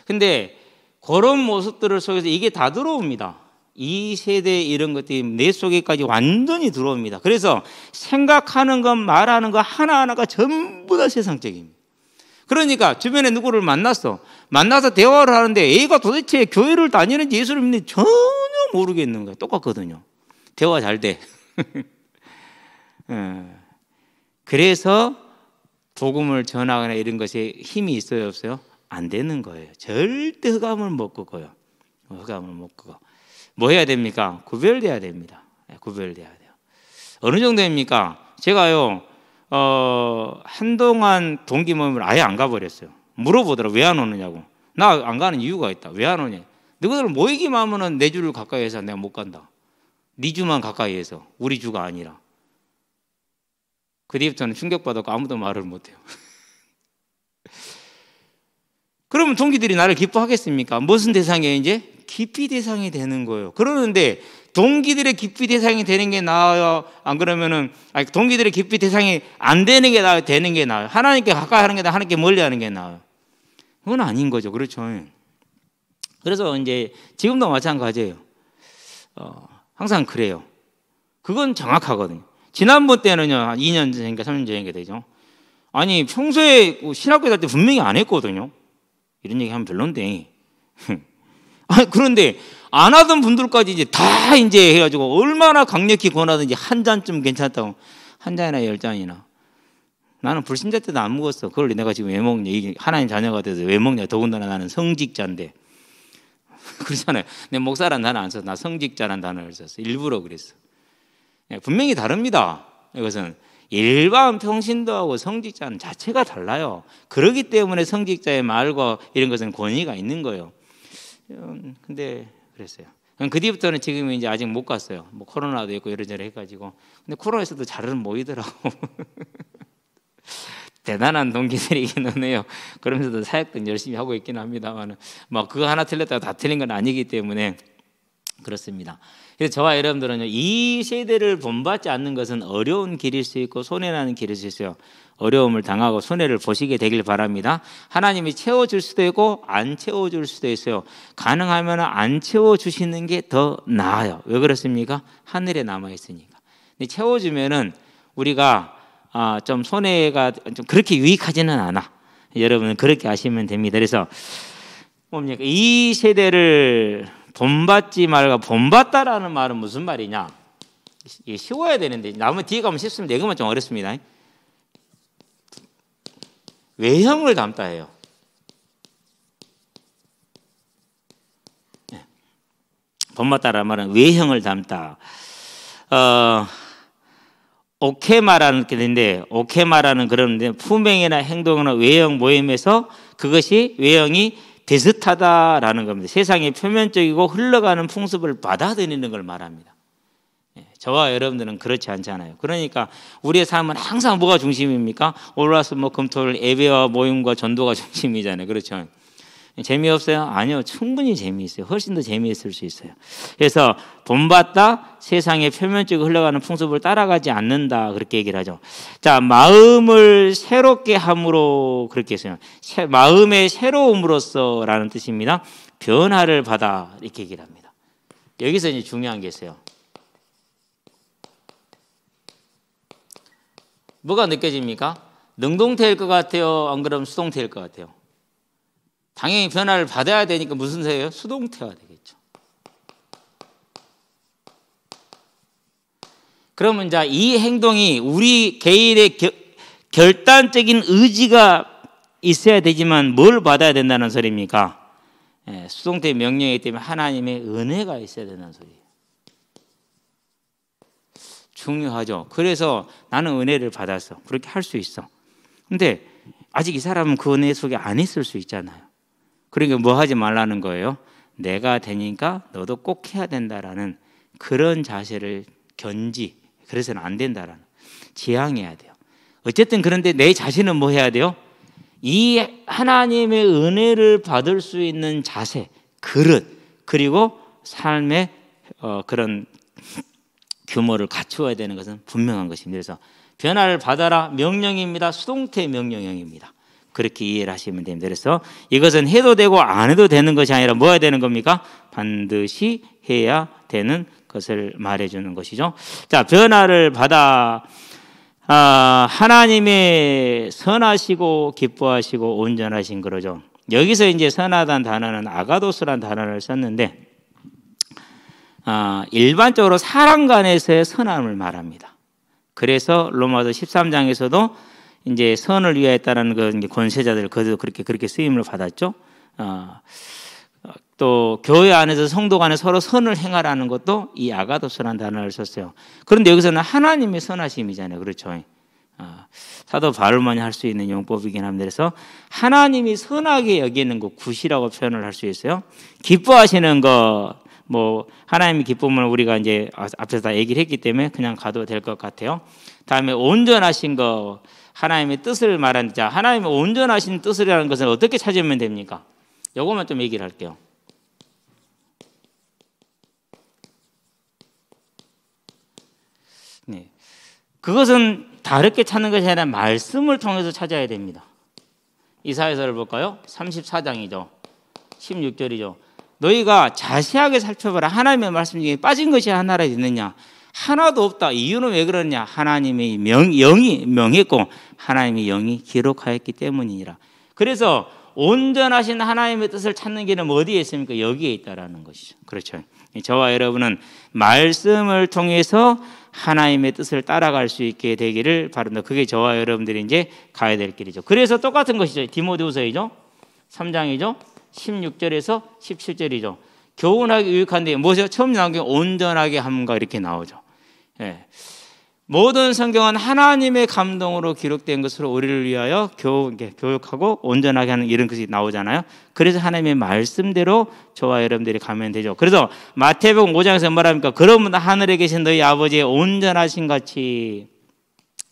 근데 그런 모습들을 속에서 이게 다 들어옵니다. 이 세대 이런 것들이 내 속에까지 완전히 들어옵니다. 그래서 생각하는 것, 말하는 것 하나하나가 전부 다 세상적입니다. 그러니까 주변에 누구를 만나서 대화를 하는데 애가 도대체 교회를 다니는지 예수를 믿는지 전혀 모르겠는 거예요. 똑같거든요. 대화 잘 돼. 그래서 복음을 전하거나 이런 것에 힘이 있어요, 없어요? 안 되는 거예요. 절대 흑암을 못 끄고요. 흑암을 못 끄고. 뭐 해야 됩니까? 구별돼야 됩니다. 구별돼야 돼요. 어느 정도입니까? 제가요, 한동안 동기 모임을 아예 안 가버렸어요. 물어보더라고. 왜 안 오느냐고. 나 안 가는 이유가 있다. 왜 안 오냐. 너희들 모이기만 하면 내 주를 가까이 해서 내가 못 간다. 네 주만 가까이 해서. 우리 주가 아니라. 그 뒤부터는 충격받았고 아무도 말을 못해요. 그러면 동기들이 나를 기뻐하겠습니까? 무슨 대상이에요 이제? 기피 대상이 되는 거예요. 그러는데 동기들의 기피 대상이 되는 게 나아요? 안 그러면은 동기들의 기피 대상이 안 되는 게 나아요? 되는 게 나아요? 하나님께 가까이 하는 게 나아요? 하나님께 멀리 하는 게 나아요? 그건 아닌 거죠. 그렇죠? 그래서 이제 지금도 마찬가지예요. 항상 그래요. 그건 정확하거든요. 지난번 때는요, 한 2년 전인가 3년 전인가 되죠. 아니, 평소에 신학교 다닐 때 분명히 안 했거든요. 이런 얘기 하면 별론데. 아니, 그런데 안 하던 분들까지 이제 다 이제 해가지고 얼마나 강력히 권하든지 한 잔쯤 괜찮다고. 한 잔이나 10잔이나. 나는 불신자 때도 안 먹었어. 그걸 내가 지금 왜 먹냐. 이게 하나님 자녀가 돼서 왜 먹냐. 더군다나 나는 성직자인데. 그렇잖아요. 내 목사란 단어 안 써서 나 성직자란 단어를 썼어. 일부러 그랬어. 분명히 다릅니다. 이것은 일반 평신도하고 성직자는 자체가 달라요. 그렇기 때문에 성직자의 말과 이런 것은 권위가 있는 거예요. 근데 그랬어요. 그 뒤부터는 지금 이제 아직 못 갔어요. 뭐 코로나도 있고 이러저러 해가지고. 근데 코로나에서도 잘은 모이더라고. 대단한 동기들이기는 해요. 그러면서도 사역도 열심히 하고 있긴 합니다만, 뭐 그거 하나 틀렸다고 다 틀린 건 아니기 때문에 그렇습니다. 그래서 저와 여러분들은요, 이 세대를 본받지 않는 것은 어려운 길일 수 있고 손해나는 길일 수 있어요. 어려움을 당하고 손해를 보시게 되길 바랍니다. 하나님이 채워줄 수도 있고 안 채워줄 수도 있어요. 가능하면 안 채워주시는 게 더 나아요. 왜 그렇습니까? 하늘에 남아있으니까. 근데 채워주면은 우리가 좀 손해가 좀 그렇게 유익하지는 않아. 여러분은 그렇게 아시면 됩니다. 그래서 뭡니까? 이 세대를 본받지 말고 본받다라는 말은 무슨 말이냐? 이게 쉬워야 되는데 나머지 뒤에 가면 쉽습니다. 이것만 좀 어렵습니다. 외형을 담다 해요. 본받다라는 말은 외형을 담다. 오케마라는 게 있는데, 오케마라는 그런 품행이나 행동이나 외형 모임에서 그것이 외형이 비슷하다라는 겁니다. 세상의 표면적이고 흘러가는 풍습을 받아들이는 걸 말합니다. 저와 여러분들은 그렇지 않잖아요. 그러니까 우리의 삶은 항상 뭐가 중심입니까? 올라서 뭐 금토일 예배와 모임과 전도가 중심이잖아요. 그렇죠? 재미없어요? 아니요. 충분히 재미있어요. 훨씬 더 재미있을 수 있어요. 그래서 본받다, 세상의 표면적으로 흘러가는 풍습을 따라가지 않는다. 그렇게 얘기를 하죠. 자, 마음을 새롭게 함으로 그렇게 했어요. 마음의 새로움으로써 라는 뜻입니다. 변화를 받아 이렇게 얘기를 합니다. 여기서 이제 중요한 게 있어요. 뭐가 느껴집니까? 능동태일 것 같아요? 안 그러면 수동태일 것 같아요? 당연히 변화를 받아야 되니까 무슨 새예요? 수동태가 되겠죠. 그러면 이제 이 행동이 우리 개인의 결단적인 의지가 있어야 되지만 뭘 받아야 된다는 소리입니까? 수동태 명령이기 때문에 하나님의 은혜가 있어야 된다는 소리예요. 중요하죠. 그래서 나는 은혜를 받았어. 그렇게 할 수 있어. 근데 아직 이 사람은 그 은혜 속에 안 있을 수 있잖아요. 그러니까 뭐 하지 말라는 거예요? 내가 되니까 너도 꼭 해야 된다라는 그런 자세를 그래서는 안 된다라는, 지향해야 돼요. 어쨌든 그런데 내 자신은 뭐 해야 돼요? 이 하나님의 은혜를 받을 수 있는 자세, 그릇, 그리고 삶의 그런 규모를 갖추어야 되는 것은 분명한 것입니다. 그래서 변화를 받아라 명령입니다. 수동태 명령형입니다. 그렇게 이해를 하시면 됩니다. 그래서 이것은 해도 되고 안 해도 되는 것이 아니라 뭐 해야 되는 겁니까? 반드시 해야 되는 것을 말해주는 것이죠. 자, 변화를 받아 하나님의 선하시고 기뻐하시고 온전하신 그러죠. 여기서 이제 선하다는 단어는 아가도스라는 단어를 썼는데 일반적으로 사람 간에서의 선함을 말합니다. 그래서 로마서 13장에서도 이제 선을 위하였다라는 그 권세자들 그렇게 쓰임을 받았죠. 또 교회 안에서 성도 간에 서로 선을 행하라는 것도 이 아가도스라는 단어를 썼어요. 그런데 여기서는 하나님의 선하심이잖아요. 그렇죠. 사도 바울만이 할 수 있는 용법이긴 합니다. 그래서 하나님이 선하게 여기는 거 굿이라고 표현을 할 수 있어요. 기뻐하시는 거, 뭐 하나님의 기쁨을 우리가 이제 앞에서 다 얘기를 했기 때문에 그냥 가도 될 것 같아요. 다음에 온전하신 거, 하나님의 뜻을 말하는, 자, 하나님의 온전하신 뜻이라는 것을 어떻게 찾으면 됩니까? 이것만 좀 얘기를 할게요. 네, 그것은 다르게 찾는 것이 아니라 말씀을 통해서 찾아야 됩니다. 이사야서를 볼까요? 34장이죠. 16절이죠. 너희가 자세하게 살펴봐라. 하나님의 말씀 중에 빠진 것이 하나라 있느냐? 하나도 없다. 이유는 왜 그러냐? 하나님의 영이 명했고 하나님의 영이 기록하였기 때문이니라. 그래서 온전하신 하나님의 뜻을 찾는 길은 어디에 있습니까? 여기에 있다라는 것이죠. 그렇죠. 저와 여러분은 말씀을 통해서 하나님의 뜻을 따라갈 수 있게 되기를 바랍니다. 그게 저와 여러분들이 이제 가야 될 길이죠. 그래서 똑같은 것이죠. 디모데후서이죠. 3장이죠. 16절에서 17절이죠. 교훈하기 유익한데 뭐죠? 처음 나온 게 온전하게 함과 이렇게 나오죠. 예. 모든 성경은 하나님의 감동으로 기록된 것으로 우리를 위하여 교육하고 온전하게 하는 이런 것이 나오잖아요. 그래서 하나님의 말씀대로 저와 여러분들이 가면 되죠. 그래서 마태복음 5장에서 뭐랍니까? 그러면 하늘에 계신 너희 아버지의 온전하신 같이.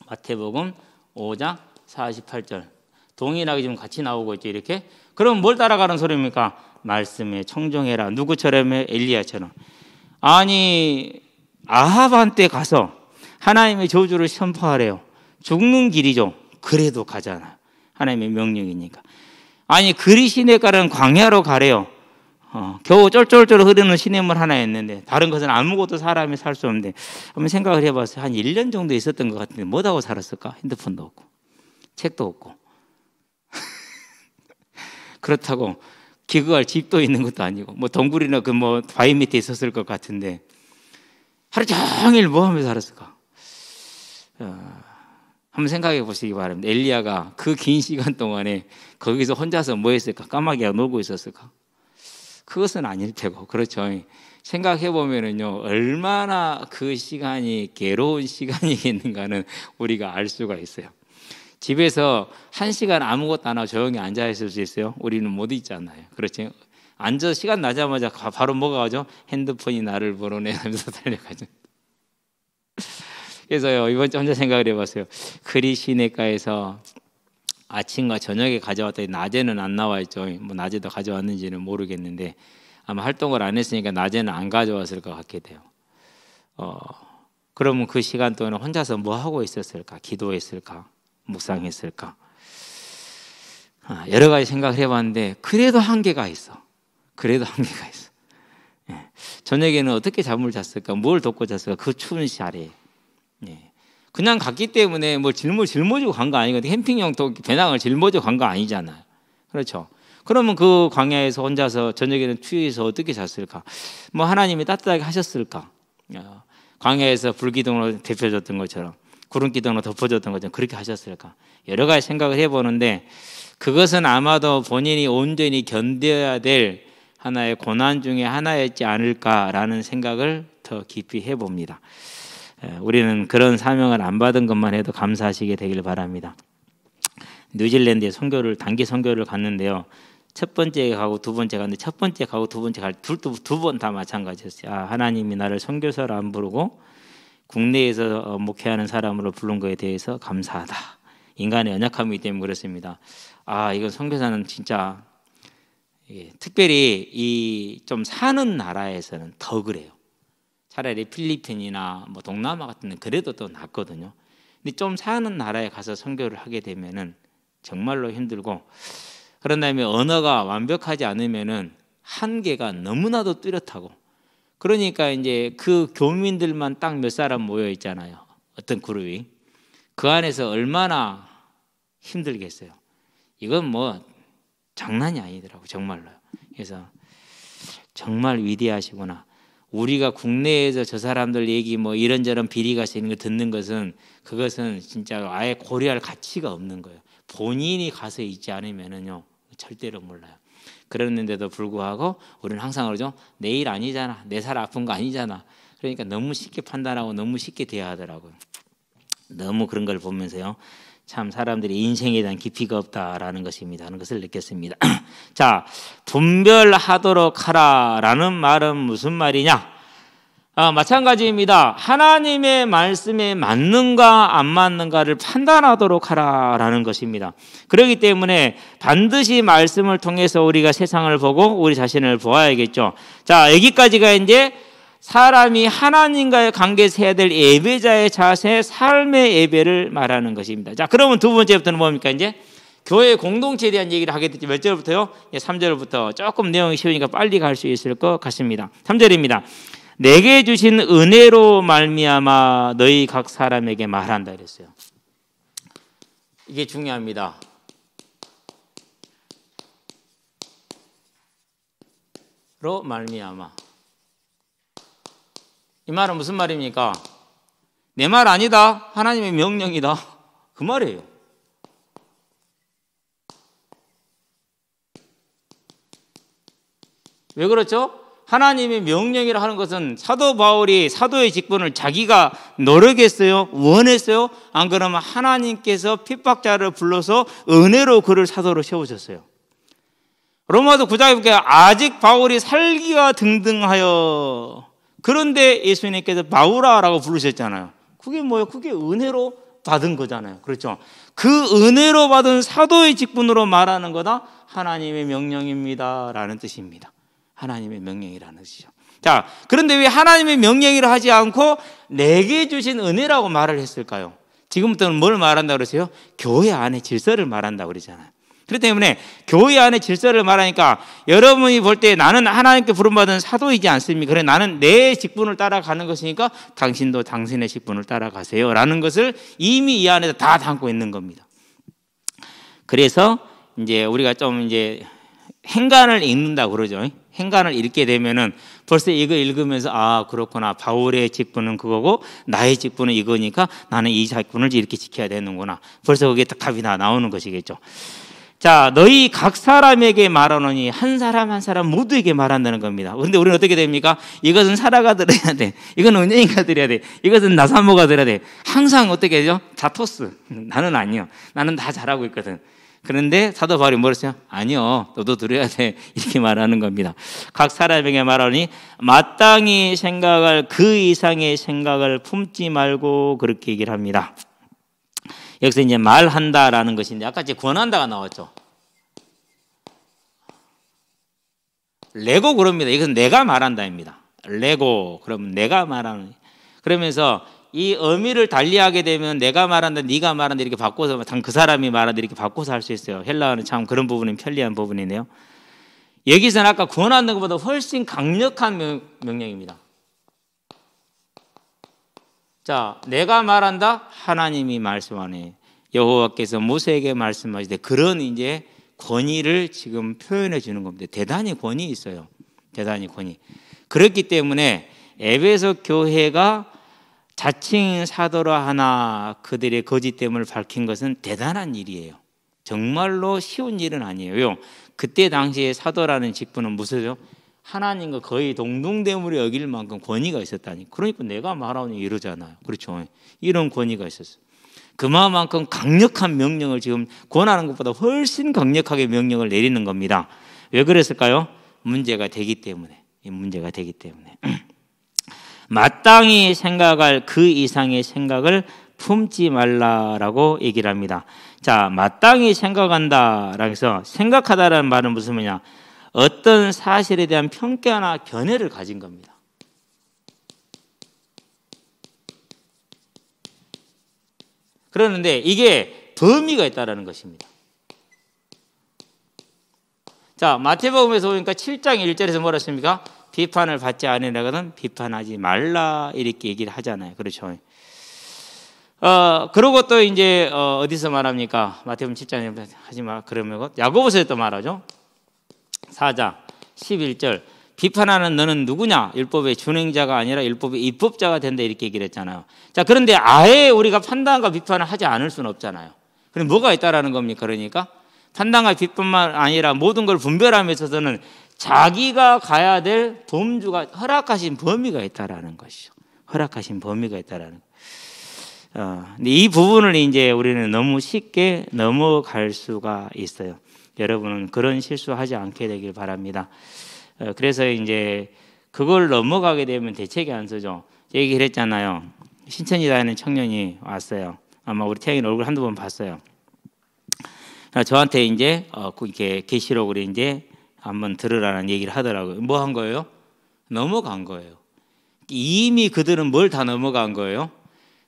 마태복음 5장 48절 동일하게 지금 같이 나오고 있죠. 이렇게. 그럼 뭘 따라가는 소리입니까? 말씀에 청종해라. 누구처럼? 엘리야처럼. 아니 아합한테 가서 하나님의 저주를 선포하래요. 죽는 길이죠. 그래도 가잖아. 하나님의 명령이니까. 아니 그리 시내가는 광야로 가래요. 겨우 쫄쫄쫄 흐르는 시냇물 하나 있는데 다른 것은 아무것도 사람이 살 수 없는데 한번 생각을 해봤어요. 한 1년 정도 있었던 것 같은데 뭐하고 살았을까? 핸드폰도 없고 책도 없고 그렇다고 기거할 집도 있는 것도 아니고 뭐 동굴이나 그 뭐 바위 밑에 있었을 것 같은데 하루 종일 뭐 하면서 살았을까? 한번 생각해 보시기 바랍니다. 엘리야가 그 긴 시간 동안에 거기서 혼자서 뭐 했을까? 까마귀가 놀고 있었을까? 그것은 아닐 테고. 그렇죠. 생각해 보면은요, 얼마나 그 시간이 괴로운 시간이겠는가는 우리가 알 수가 있어요. 집에서 1시간 아무것도 안 하고 조용히 앉아 있을 수 있어요? 우리는 못 있잖아요. 그렇죠. 앉아서 시간 나자마자 바로 뭐가 하죠? 핸드폰이 나를 보러내 하면서 달려가죠. 그래서요, 이번 주 혼자 생각을 해봤어요. 그리 시내가에서 아침과 저녁에 가져왔더니 낮에는 안 나와 있죠. 뭐 낮에도 가져왔는지는 모르겠는데 아마 활동을 안 했으니까 낮에는 안 가져왔을 것 같게 돼요. 그러면 그 시간 동안 혼자서 뭐 하고 있었을까? 기도했을까? 묵상했을까? 여러 가지 생각을 해봤는데 그래도 한계가 있어. 그래도 한계가 있어. 예. 저녁에는 어떻게 잠을 잤을까? 뭘 돕고 잤을까? 그 추운 시야에. 예. 그냥 갔기 때문에 뭘 짊어지고 간 거 아니거든요. 캠핑용 배낭을 짊어지고 간 거 아니잖아요. 그렇죠. 그러면 그 광야에서 혼자서 저녁에는 추위에서 어떻게 잤을까? 뭐 하나님이 따뜻하게 하셨을까? 광야에서 불기둥으로 데펴줬던 것처럼 구름기둥으로 덮어줬던 것처럼 그렇게 하셨을까? 여러 가지 생각을 해보는데 그것은 아마도 본인이 온전히 견뎌야 될 하나의 고난 중에 하나였지 않을까라는 생각을 더 깊이 해봅니다. 우리는 그런 사명을 안 받은 것만 해도 감사하시게 되길 바랍니다. 뉴질랜드에 단기 선교를 갔는데요. 첫 번째 가고 두 번째 갔는데 첫 번째 가고 두 번째 갈 두 번 다 마찬가지였어요. 하나님이 나를 선교사로 안 부르고 국내에서 목회하는 사람으로 부른 거에 대해서 감사하다. 인간의 연약함이기 때문에 그렇습니다. 이건 선교사는 진짜 특별히 이 좀 사는 나라에서는 더 그래요. 차라리 필리핀이나 뭐 동남아 같은 데는 그래도 더 낫거든요. 근데 좀 사는 나라에 가서 선교를 하게 되면은 정말로 힘들고 그런 다음에 언어가 완벽하지 않으면은 한계가 너무나도 뚜렷하고 그러니까 이제 그 교민들만 딱 몇 사람 모여 있잖아요. 어떤 그룹이 그 안에서 얼마나 힘들겠어요. 이건 뭐 장난이 아니더라고 정말로요. 그래서 정말 위대하시구나. 우리가 국내에서 저 사람들 얘기 뭐 이런저런 비리가 있는 거 듣는 것은 그것은 진짜 아예 고려할 가치가 없는 거예요. 본인이 가서 있지 않으면은요 절대로 몰라요. 그랬는데도 불구하고 우리는 항상 그러죠. 내 일 아니잖아. 내 살 아픈 거 아니잖아. 그러니까 너무 쉽게 판단하고 너무 쉽게 대하더라고요. 너무 그런 걸 보면서요. 참 사람들이 인생에 대한 깊이가 없다라는 것입니다. 하는 것을 느꼈습니다. 자, 분별하도록 하라라는 말은 무슨 말이냐? 마찬가지입니다. 하나님의 말씀에 맞는가 안 맞는가를 판단하도록 하라라는 것입니다. 그렇기 때문에 반드시 말씀을 통해서 우리가 세상을 보고 우리 자신을 보아야겠죠. 자, 여기까지가 이제 사람이 하나님과의 관계에서 해야 될 예배자의 자세, 삶의 예배를 말하는 것입니다. 자, 그러면 두 번째부터는 뭡니까? 이제 교회 공동체에 대한 얘기를 하게 됐죠. 몇 절부터요? 3절부터 조금 내용이 쉬우니까 빨리 갈 수 있을 것 같습니다. 3절입니다. 내게 주신 은혜로 말미암아 너희 각 사람에게 말한다 이랬어요. 이게 중요합니다. 로 말미암아. 이 말은 무슨 말입니까? 내 말 아니다. 하나님의 명령이다. 그 말이에요. 왜 그렇죠? 하나님의 명령이라 하는 것은 사도 바울이 사도의 직분을 자기가 노력했어요? 원했어요? 안 그러면 하나님께서 핍박자를 불러서 은혜로 그를 사도로 세우셨어요. 로마서 9장에 보니까 아직 바울이 살기가 등등하여 그런데 예수님께서 바울아라고 부르셨잖아요. 그게 뭐예요? 그게 은혜로 받은 거잖아요. 그렇죠? 그 은혜로 받은 사도의 직분으로 말하는 거다. 하나님의 명령입니다 라는 뜻입니다. 하나님의 명령이라는 뜻이죠. 자, 그런데 왜 하나님의 명령이라 하지 않고 내게 주신 은혜라고 말을 했을까요? 지금부터는 뭘 말한다고 그러세요? 교회 안에 질서를 말한다고 그러잖아요. 그렇기 때문에 교회 안에 질서를 말하니까 여러분이 볼 때 나는 하나님께 부름받은 사도이지 않습니까? 그래 나는 내 직분을 따라가는 것이니까 당신도 당신의 직분을 따라가세요 라는 것을 이미 이 안에서 다 담고 있는 겁니다. 그래서 이제 우리가 좀 이제 행간을 읽는다고 그러죠. 행간을 읽게 되면은 벌써 이거 읽으면서 아 그렇구나, 바울의 직분은 그거고 나의 직분은 이거니까 나는 이 직분을 이렇게 지켜야 되는구나. 벌써 그게 딱 답이 다 나오는 것이겠죠. 자, 너희 각 사람에게 말하노니 한 사람 한 사람 모두에게 말한다는 겁니다. 그런데 우리는 어떻게 됩니까? 이것은 사라가 들어야 돼. 이건 은행이가 들어야 돼. 이것은 나사모가 들어야 돼. 항상 어떻게 되죠? 다 토스. 나는 아니요. 나는 다 잘하고 있거든. 그런데 사도 바울이 뭐랬어요? 아니요. 너도 들어야 돼. 이렇게 말하는 겁니다. 각 사람에게 말하니 마땅히 생각할 그 이상의 생각을 품지 말고 그렇게 얘기를 합니다. 여기서 이제 말한다라는 것인데 아까 이제 권한다가 나왔죠. 레고 그럽니다. 이것은 내가 말한다입니다. 레고 그러면 내가 말하는. 그러면서 이 의미를 달리하게 되면 내가 말한다, 네가 말한다 이렇게 바꿔서 그 사람이 말한다 이렇게 바꿔서 할 수 있어요. 헬라어는 참 그런 부분이 편리한 부분이네요. 여기서는 아까 권하는 것보다 훨씬 강력한 명령입니다. 자, 내가 말한다. 하나님이 말씀하네. 여호와께서 모세에게 말씀하시되 그런 이제 권위를 지금 표현해 주는 겁니다. 대단히 권위 있어요. 대단히 권위. 그렇기 때문에 에베소 교회가 자칭 사도라 하나 그들의 거짓됨을 밝힌 것은 대단한 일이에요. 정말로 쉬운 일은 아니에요. 그때 당시에 사도라는 직분은 무슨요? 하나님과 거의 동등됨으로 여길 만큼 권위가 있었다니. 그러니까 내가 말하니 이러잖아요. 그렇죠? 이런 권위가 있었어요. 그만큼 강력한 명령을 지금 권하는 것보다 훨씬 강력하게 명령을 내리는 겁니다. 왜 그랬을까요? 문제가 되기 때문에. 문제가 되기 때문에. 마땅히 생각할 그 이상의 생각을 품지 말라라고 얘기를 합니다. 자, 마땅히 생각한다라고 해서 생각하다라는 말은 무슨 말이냐? 어떤 사실에 대한 평가나 견해를 가진 겁니다. 그러는데 이게 범위가 있다라는 것입니다. 자, 마태복음에서 보니까 7장 1절에서 뭐라 했습니까? 비판을 받지 않으려거든 비판하지 말라 이렇게 얘기를 하잖아요. 그렇죠? 그러고 또 이제 어디서 말합니까? 마태복음 7장에 하지 마. 그러면 야고보서에 또 말하죠. 4장 11절 비판하는 너는 누구냐? 율법의 준행자가 아니라 율법의 입법자가 된다 이렇게 얘기를 했잖아요. 자, 그런데 아예 우리가 판단과 비판을 하지 않을 수는 없잖아요. 그럼 뭐가 있다라는 겁니까? 그러니까 판단과 비판만 아니라 모든 걸 분별함에 있어서는 자기가 가야 될 범주가 허락하신 범위가 있다라는 것이죠. 허락하신 범위가 있다라는 거. 근데 이 부분을 이제 우리는 너무 쉽게 넘어갈 수가 있어요. 여러분은 그런 실수하지 않게 되길 바랍니다. 그래서 이제 그걸 넘어가게 되면 대책이 안 서죠. 얘기를 했잖아요. 신천지 다니는 청년이 왔어요. 아마 우리 태영이 얼굴 한두 번 봤어요. 저한테 이제 이렇게 계시록을 이제 한번 들으라는 얘기를 하더라고요. 뭐 한 거예요? 넘어간 거예요. 이미 그들은 뭘 다 넘어간 거예요?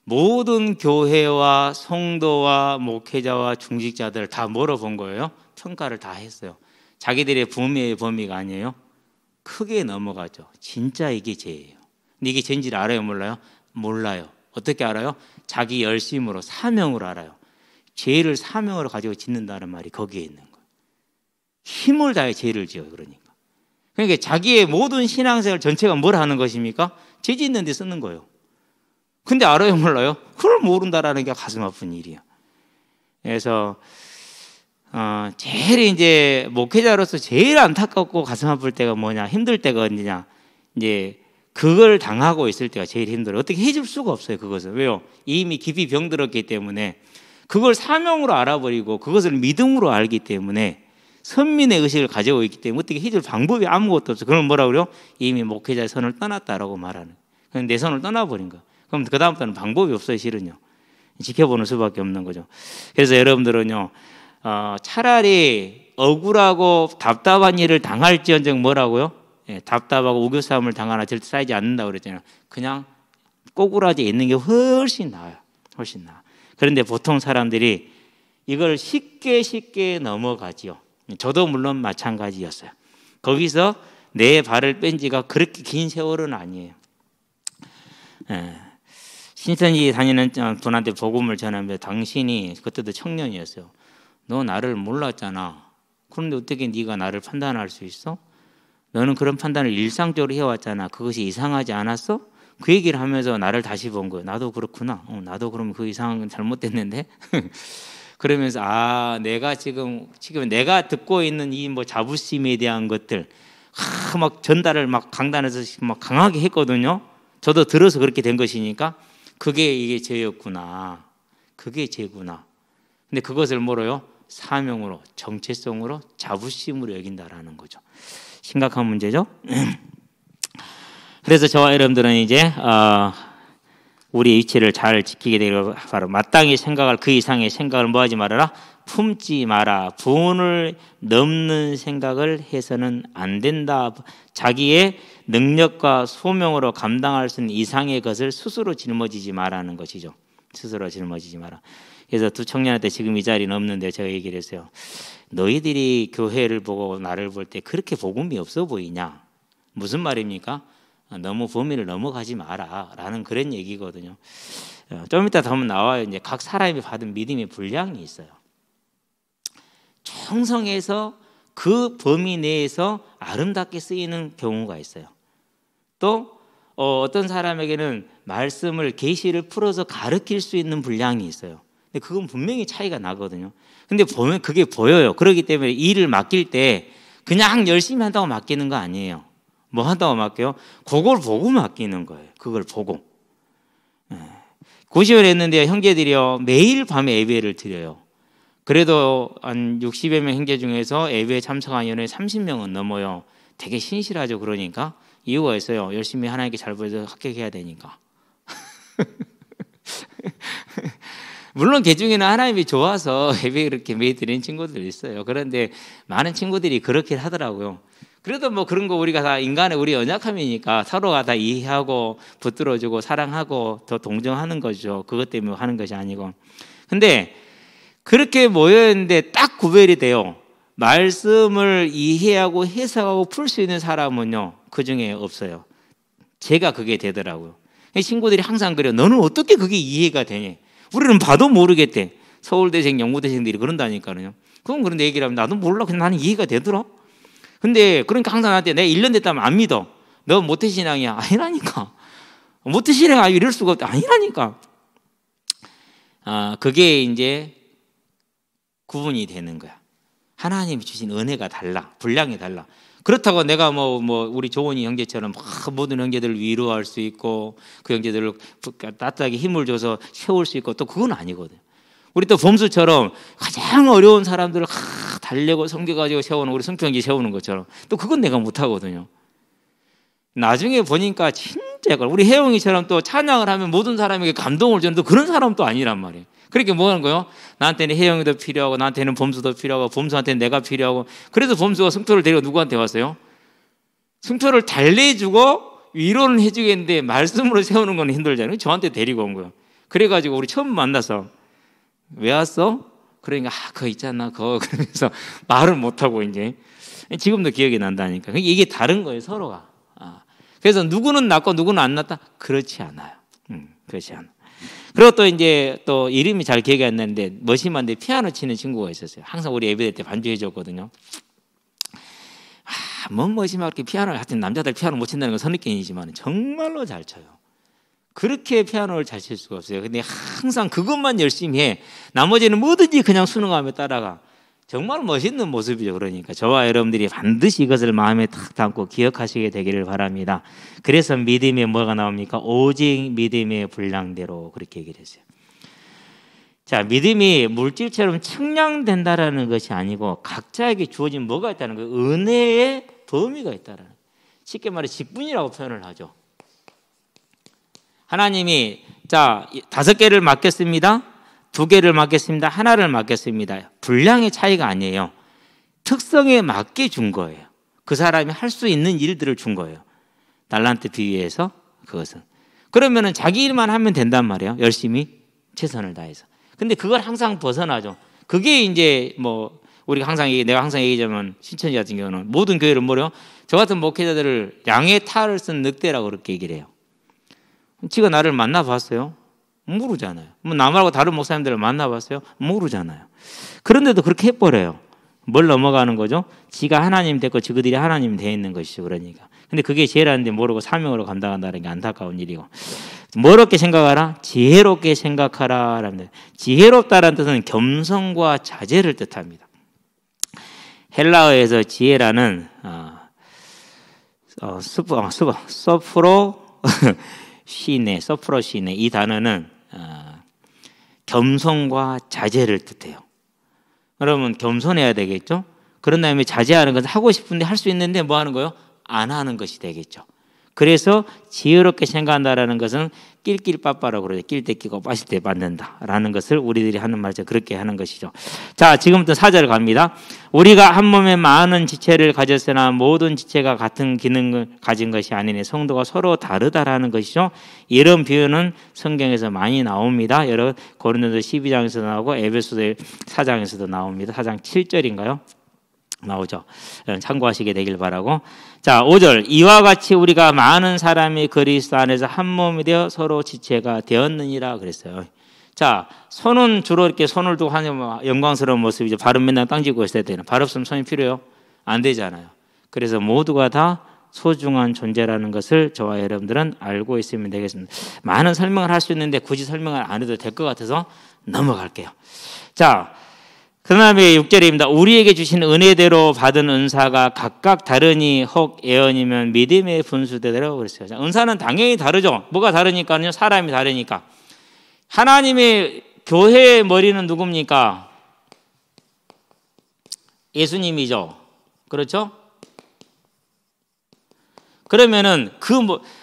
모든 교회와 성도와 목회자와 중직자들 다 물어본 거예요. 평가를 다 했어요. 자기들의 범위가 아니에요. 크게 넘어가죠. 진짜 이게 죄예요. 근데 이게 죄인지를 알아요, 몰라요? 몰라요. 어떻게 알아요? 자기 열심으로, 사명으로 알아요. 죄를 사명으로 가지고 짓는다는 말이 거기에 있는 거예요. 힘을 다해 죄를 지어요. 그러니까 자기의 모든 신앙생활 전체가 뭘 하는 것입니까? 죄 짓는 데 쓰는 거예요. 근데 알아요, 몰라요? 그걸 모른다라는 게 가슴 아픈 일이에요. 그래서 제일 이제 목회자로서 제일 안타깝고 가슴 아플 때가 뭐냐, 힘들 때가 언제냐, 이제 그걸 당하고 있을 때가 제일 힘들어요. 어떻게 해줄 수가 없어요, 그것을. 왜요? 이미 깊이 병들었기 때문에 그걸 사명으로 알아버리고 그것을 믿음으로 알기 때문에 선민의 의식을 가지고 있기 때문에 어떻게 해줄 방법이 아무것도 없어요. 그럼 뭐라 그래요? 이미 목회자의 선을 떠났다라고 말하는 거예요. 내 선을 떠나버린 거예요. 그럼 그 다음부터는 방법이 없어요, 실은요. 지켜보는 수밖에 없는 거죠. 그래서 여러분들은요, 차라리 억울하고 답답한 일을 당할지언정 뭐라고요? 예, 답답하고 우겨싸움을 당하나 절대 쌓이지 않는다고 그랬잖아요. 그냥 꼬꾸라지에 있는 게 훨씬 나아요. 훨씬 나아. 그런데 보통 사람들이 이걸 쉽게 넘어가지요. 저도 물론 마찬가지였어요. 거기서 내 발을 뺀 지가 그렇게 긴 세월은 아니에요. 예. 신천지 다니는 분한테 복음을 전하면 당신이 그때도 청년이었어요. 너 나를 몰랐잖아. 그런데 어떻게 네가 나를 판단할 수 있어? 너는 그런 판단을 일상적으로 해왔잖아. 그것이 이상하지 않았어? 그 얘기를 하면서 나를 다시 본 거예요. 나도 그렇구나. 나도 그럼 그 이상한 건 잘못됐는데? 그러면서 내가 지금 내가 듣고 있는 이 뭐 자부심에 대한 것들 막 전달을 막 강단에서 막 강하게 했거든요. 저도 들어서 그렇게 된 것이니까 이게 죄였구나. 그게 죄구나. 근데 그것을 뭐로요? 사명으로, 정체성으로, 자부심으로 여긴다라는 거죠. 심각한 문제죠. 그래서 저와 여러분들은 이제 우리의 위치를 잘 지키게 되기를 바로 마땅히 생각할 그 이상의 생각을 뭐하지 말아라? 품지 마라. 분을 넘는 생각을 해서는 안 된다. 자기의 능력과 소명으로 감당할 수 있는 이상의 것을 스스로 짊어지지 마라는 것이죠. 스스로 짊어지지 마라. 그래서 두 청년한테 지금 이 자리는 없는데 제가 얘기를 했어요. 너희들이 교회를 보고 나를 볼 때 그렇게 복음이 없어 보이냐? 무슨 말입니까? 너무 범위를 넘어가지 마라 라는 그런 얘기거든요. 좀 이따 더 하면 나와요. 이제 각 사람이 받은 믿음의 분량이 있어요. 충성해서 그 범위 내에서 아름답게 쓰이는 경우가 있어요. 또 어떤 사람에게는 말씀을 계시를 풀어서 가르칠 수 있는 분량이 있어요. 근데 그건 분명히 차이가 나거든요. 근데 보면 그게 보여요. 그렇기 때문에 일을 맡길 때 그냥 열심히 한다고 맡기는 거 아니에요. 뭐 한다고 맡겨요? 그걸 보고 맡기는 거예요. 그걸 보고. 고시원 했는데 형제들이요 매일 밤에 예배를 드려요. 그래도 한 60여 명 형제 중에서 예배에 참석한 인원이 30명은 넘어요. 되게 신실하죠. 그러니까 이유가 있어요. 열심히 하나님께 잘 보여서 합격해야 되니까. 물론 그 중에는 하나님이 좋아서 예배 그렇게 매일 드리는 친구들 있어요. 그런데 많은 친구들이 그렇게 하더라고요. 그래도 뭐 그런 거 우리가 다 인간의 우리 연약함이니까 서로가 다 이해하고 붙들어주고 사랑하고 더 동정하는 거죠. 그것 때문에 하는 것이 아니고. 근데 그렇게 모여있는데 딱 구별이 돼요. 말씀을 이해하고 해석하고 풀 수 있는 사람은요 그 중에 없어요. 제가 그게 되더라고요. 친구들이 항상 그래요. 너는 어떻게 그게 이해가 되니? 우리는 봐도 모르겠대. 서울대생, 영구대생들이 그런다니까요. 그럼 그런데 얘기를 하면 나도 몰라. 그냥 나는 이해가 되더라. 근데 그러니까 항상 나한테 내가 1년 됐다면 안 믿어. 너 모태신앙이야. 아니라니까. 모태신앙 이럴 수가 없다. 아니라니까. 그게 이제 구분이 되는 거야. 하나님이 주신 은혜가 달라. 분량이 달라. 그렇다고 내가 뭐 우리 조원이 형제처럼 모든 형제들을 위로할 수 있고 그 형제들을 따뜻하게 힘을 줘서 세울 수 있고 또 그건 아니거든. 우리 또 범수처럼 가장 어려운 사람들을 달래고 섬겨가지고 세우는 우리 성표 형제 세우는 것처럼 또 그건 내가 못하거든요. 나중에 보니까 진짜 우리 혜영이처럼 또 찬양을 하면 모든 사람에게 감동을 주는 또 그런 사람도 아니란 말이에요. 그렇게 뭐 하는 거예요? 나한테는 혜영이도 필요하고 나한테는 범수도 필요하고 범수한테는 내가 필요하고 그래서 범수가 승표를 데리고 누구한테 왔어요? 승표를 달래주고 위로는 해주겠는데 말씀으로 세우는 건 힘들잖아요. 저한테 데리고 온 거예요. 그래가지고 우리 처음 만나서 왜 왔어? 그러니까 그거 있잖아 그거 그러면서 말을 못하고 이제 지금도 기억이 난다니까. 이게 다른 거예요 서로가. 그래서 누구는 낫고 누구는 안 낫다? 그렇지 않아요. 그렇지 않아. 그리고 또 이제 또 이름이 잘 기억이 안 나는데 머심한데 피아노 치는 친구가 있었어요. 항상 우리 예배 때 반주해 줬거든요. 뭔 머심하게 피아노를 하여튼 남자들 피아노 못 친다는 건 선입견이지만 정말로 잘 쳐요. 그렇게 피아노를 잘 칠 수가 없어요. 근데 항상 그것만 열심히 해. 나머지는 뭐든지 그냥 순응하며 따라가. 정말 멋있는 모습이죠. 그러니까 저와 여러분들이 반드시 이것을 마음에 탁 담고 기억하시게 되기를 바랍니다. 그래서 믿음에 뭐가 나옵니까? 오직 믿음의 분량대로 그렇게 얘기를 했어요. 자, 믿음이 물질처럼 측량된다라는 것이 아니고 각자에게 주어진 뭐가 있다는 거예요. 은혜의 범위가 있다라는 거예요. 쉽게 말해 직분이라고 표현을 하죠. 하나님이 자 5개를 맡겼습니다. 2개를 맡겼습니다. 하나를 맡겼습니다. 분량의 차이가 아니에요. 특성에 맞게 준 거예요. 그 사람이 할 수 있는 일들을 준 거예요. 달란트 비유에서 그것은. 그러면은 자기 일만 하면 된단 말이에요. 열심히 최선을 다해서. 근데 그걸 항상 벗어나죠. 그게 이제 뭐 우리가 항상 내가 항상 얘기하자면 신천지 같은 경우는 모든 교회를 뭐래요? 저 같은 목회자들을 양의 탈을 쓴 늑대라고 그렇게 얘기를 해요. 지가 나를 만나봤어요? 모르잖아요. 뭐 나 말고 다른 목사님들을 만나봤어요? 모르잖아요. 그런데도 그렇게 해버려요. 뭘 넘어가는 거죠? 지가 하나님 됐고 그들이 하나님 돼 있는 것이죠. 그러니까. 근데 그게 죄라는데 모르고 사명으로 감당한다는 게 안타까운 일이고. 뭐롭게 생각하라? 지혜롭게 생각하라. 라는 지혜롭다라는 뜻은 겸손과 자제를 뜻합니다. 헬라어에서 지혜라는 서프로시네 이 단어는 겸손과 자제를 뜻해요. 그러면 겸손해야 되겠죠? 그런 다음에 자제하는 것은 하고 싶은데 할 수 있는데 뭐 하는 거예요? 안 하는 것이 되겠죠. 그래서 지혜롭게 생각한다라는 것은 낄낄빠빠라고 그러죠. 낄 때 끼고 빠질 때 받는다라는 것을 우리들이 하는 말이죠. 그렇게 하는 것이죠. 자, 지금부터 4절 갑니다. 우리가 한 몸에 많은 지체를 가졌으나 모든 지체가 같은 기능을 가진 것이 아니니 성도가 서로 다르다라는 것이죠. 이런 비유는 성경에서 많이 나옵니다. 여러분 고린도서 12장에서도 나오고 에베소서 4장에서도 나옵니다. 4장 7절인가요? 나오죠. 참고하시게 되길 바라고. 자, 5절. 이와 같이 우리가 많은 사람이 그리스도 안에서 한 몸이 되어 서로 지체가 되었느니라 그랬어요. 자, 손은 주로 이렇게 손을 두고 하는 영광스러운 모습이죠. 발은 맨날 땅 짚고 있어야 되나? 발 없으면 손이 필요해요? 안 되잖아요. 그래서 모두가 다 소중한 존재라는 것을 저와 여러분들은 알고 있으면 되겠습니다. 많은 설명을 할 수 있는데 굳이 설명을 안 해도 될 것 같아서 넘어갈게요. 자, 그 다음에 6절입니다. 우리에게 주신 은혜대로 받은 은사가 각각 다르니 혹 예언이면 믿음의 분수대로 그랬어요. 자, 은사는 당연히 다르죠. 뭐가 다르니까요? 사람이 다르니까. 하나님의 교회의 머리는 누굽니까? 예수님이죠. 그렇죠? 그러면은 그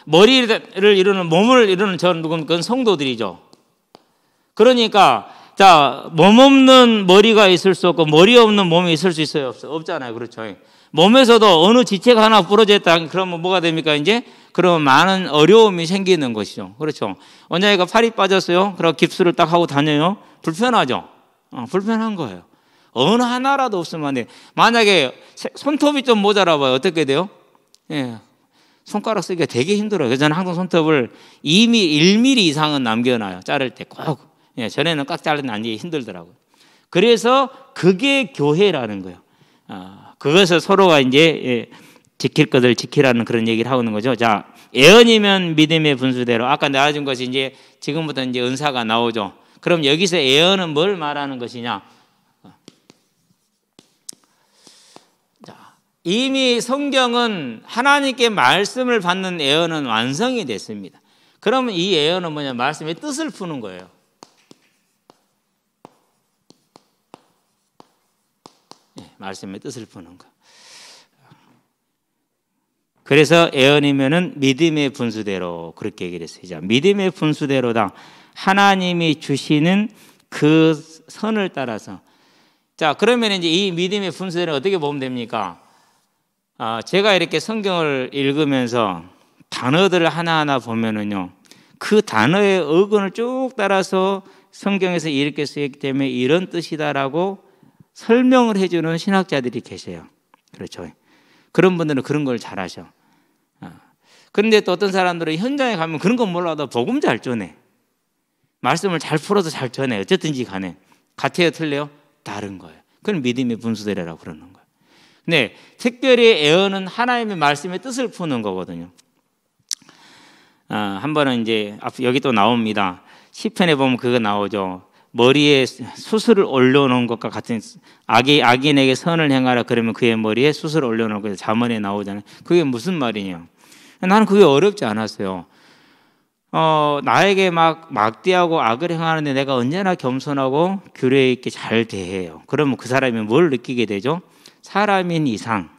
머리를 이루는 몸을 이루는 저는 누굽니까? 그건 성도들이죠. 그러니까 자, 몸 없는 머리가 있을 수 없고 머리 없는 몸이 있을 수 있어요? 없잖아요. 그렇죠. 몸에서도 어느 지체가 하나 부러졌다 그러면 뭐가 됩니까? 이제 그러면 많은 어려움이 생기는 것이죠. 그렇죠. 원장이가 팔이 빠졌어요. 그럼 깁스를 딱 하고 다녀요. 불편하죠. 불편한 거예요. 어느 하나라도 없으면 안 돼요. 만약에 손톱이 좀 모자라 봐요. 어떻게 돼요? 예. 손가락 쓰기가 되게 힘들어요. 그래서 저는 항상 손톱을 1mm 이상은 남겨놔요. 자를 때 꼭. 예, 전에는 꽉 자르면 안 힘들더라고요. 그래서 그게 교회라는 거예요. 그것을 서로가 이제 지킬 것을 지키라는 그런 얘기를 하는 거죠. 자, 예언이면 믿음의 분수대로 아까 나와준 것이 이제 지금부터 이제 은사가 나오죠. 그럼 여기서 예언은 뭘 말하는 것이냐? 자, 이미 성경은 하나님께 말씀을 받는 예언은 완성이 됐습니다. 그러면 이 예언은 뭐냐? 말씀의 뜻을 푸는 거예요. 말씀의 뜻을 푸는 거. 그래서 예언이면은 믿음의 분수대로 그렇게 얘기를 했어요. 자, 믿음의 분수대로다. 하나님이 주시는 그 선을 따라서. 자, 그러면 이제 이 믿음의 분수대로 어떻게 보면 됩니까? 제가 이렇게 성경을 읽으면서 단어들을 하나하나 보면은요, 그 단어의 어근을 쭉 따라서 성경에서 이렇게 쓰였기 때문에 이런 뜻이다라고 설명을 해주는 신학자들이 계세요. 그렇죠. 그런 분들은 그런 걸 잘하셔. 그런데 또 어떤 사람들은 현장에 가면 그런 건 몰라도 복음 잘 전해. 말씀을 잘 풀어서 잘 전해. 어쨌든지 간에. 같아요, 틀려요? 다른 거예요. 그건 믿음의 분수대라고 그러는 거예요. 근데 특별히 애언은 하나님의 말씀의 뜻을 푸는 거거든요. 한 번은 이제 여기 또 나옵니다. 시편에 보면 그거 나오죠. 머리에 숯을 올려놓은 것과 같은 악인에게 선을 행하라 그러면 그의 머리에 숯을 올려놓은 거 잠언에 나오잖아요. 그게 무슨 말이냐? 나는 그게 어렵지 않았어요. 나에게 막 막대하고 악을 행하는데 내가 언제나 겸손하고 규례 있게 잘 대해요. 그러면 그 사람이 뭘 느끼게 되죠? 사람인 이상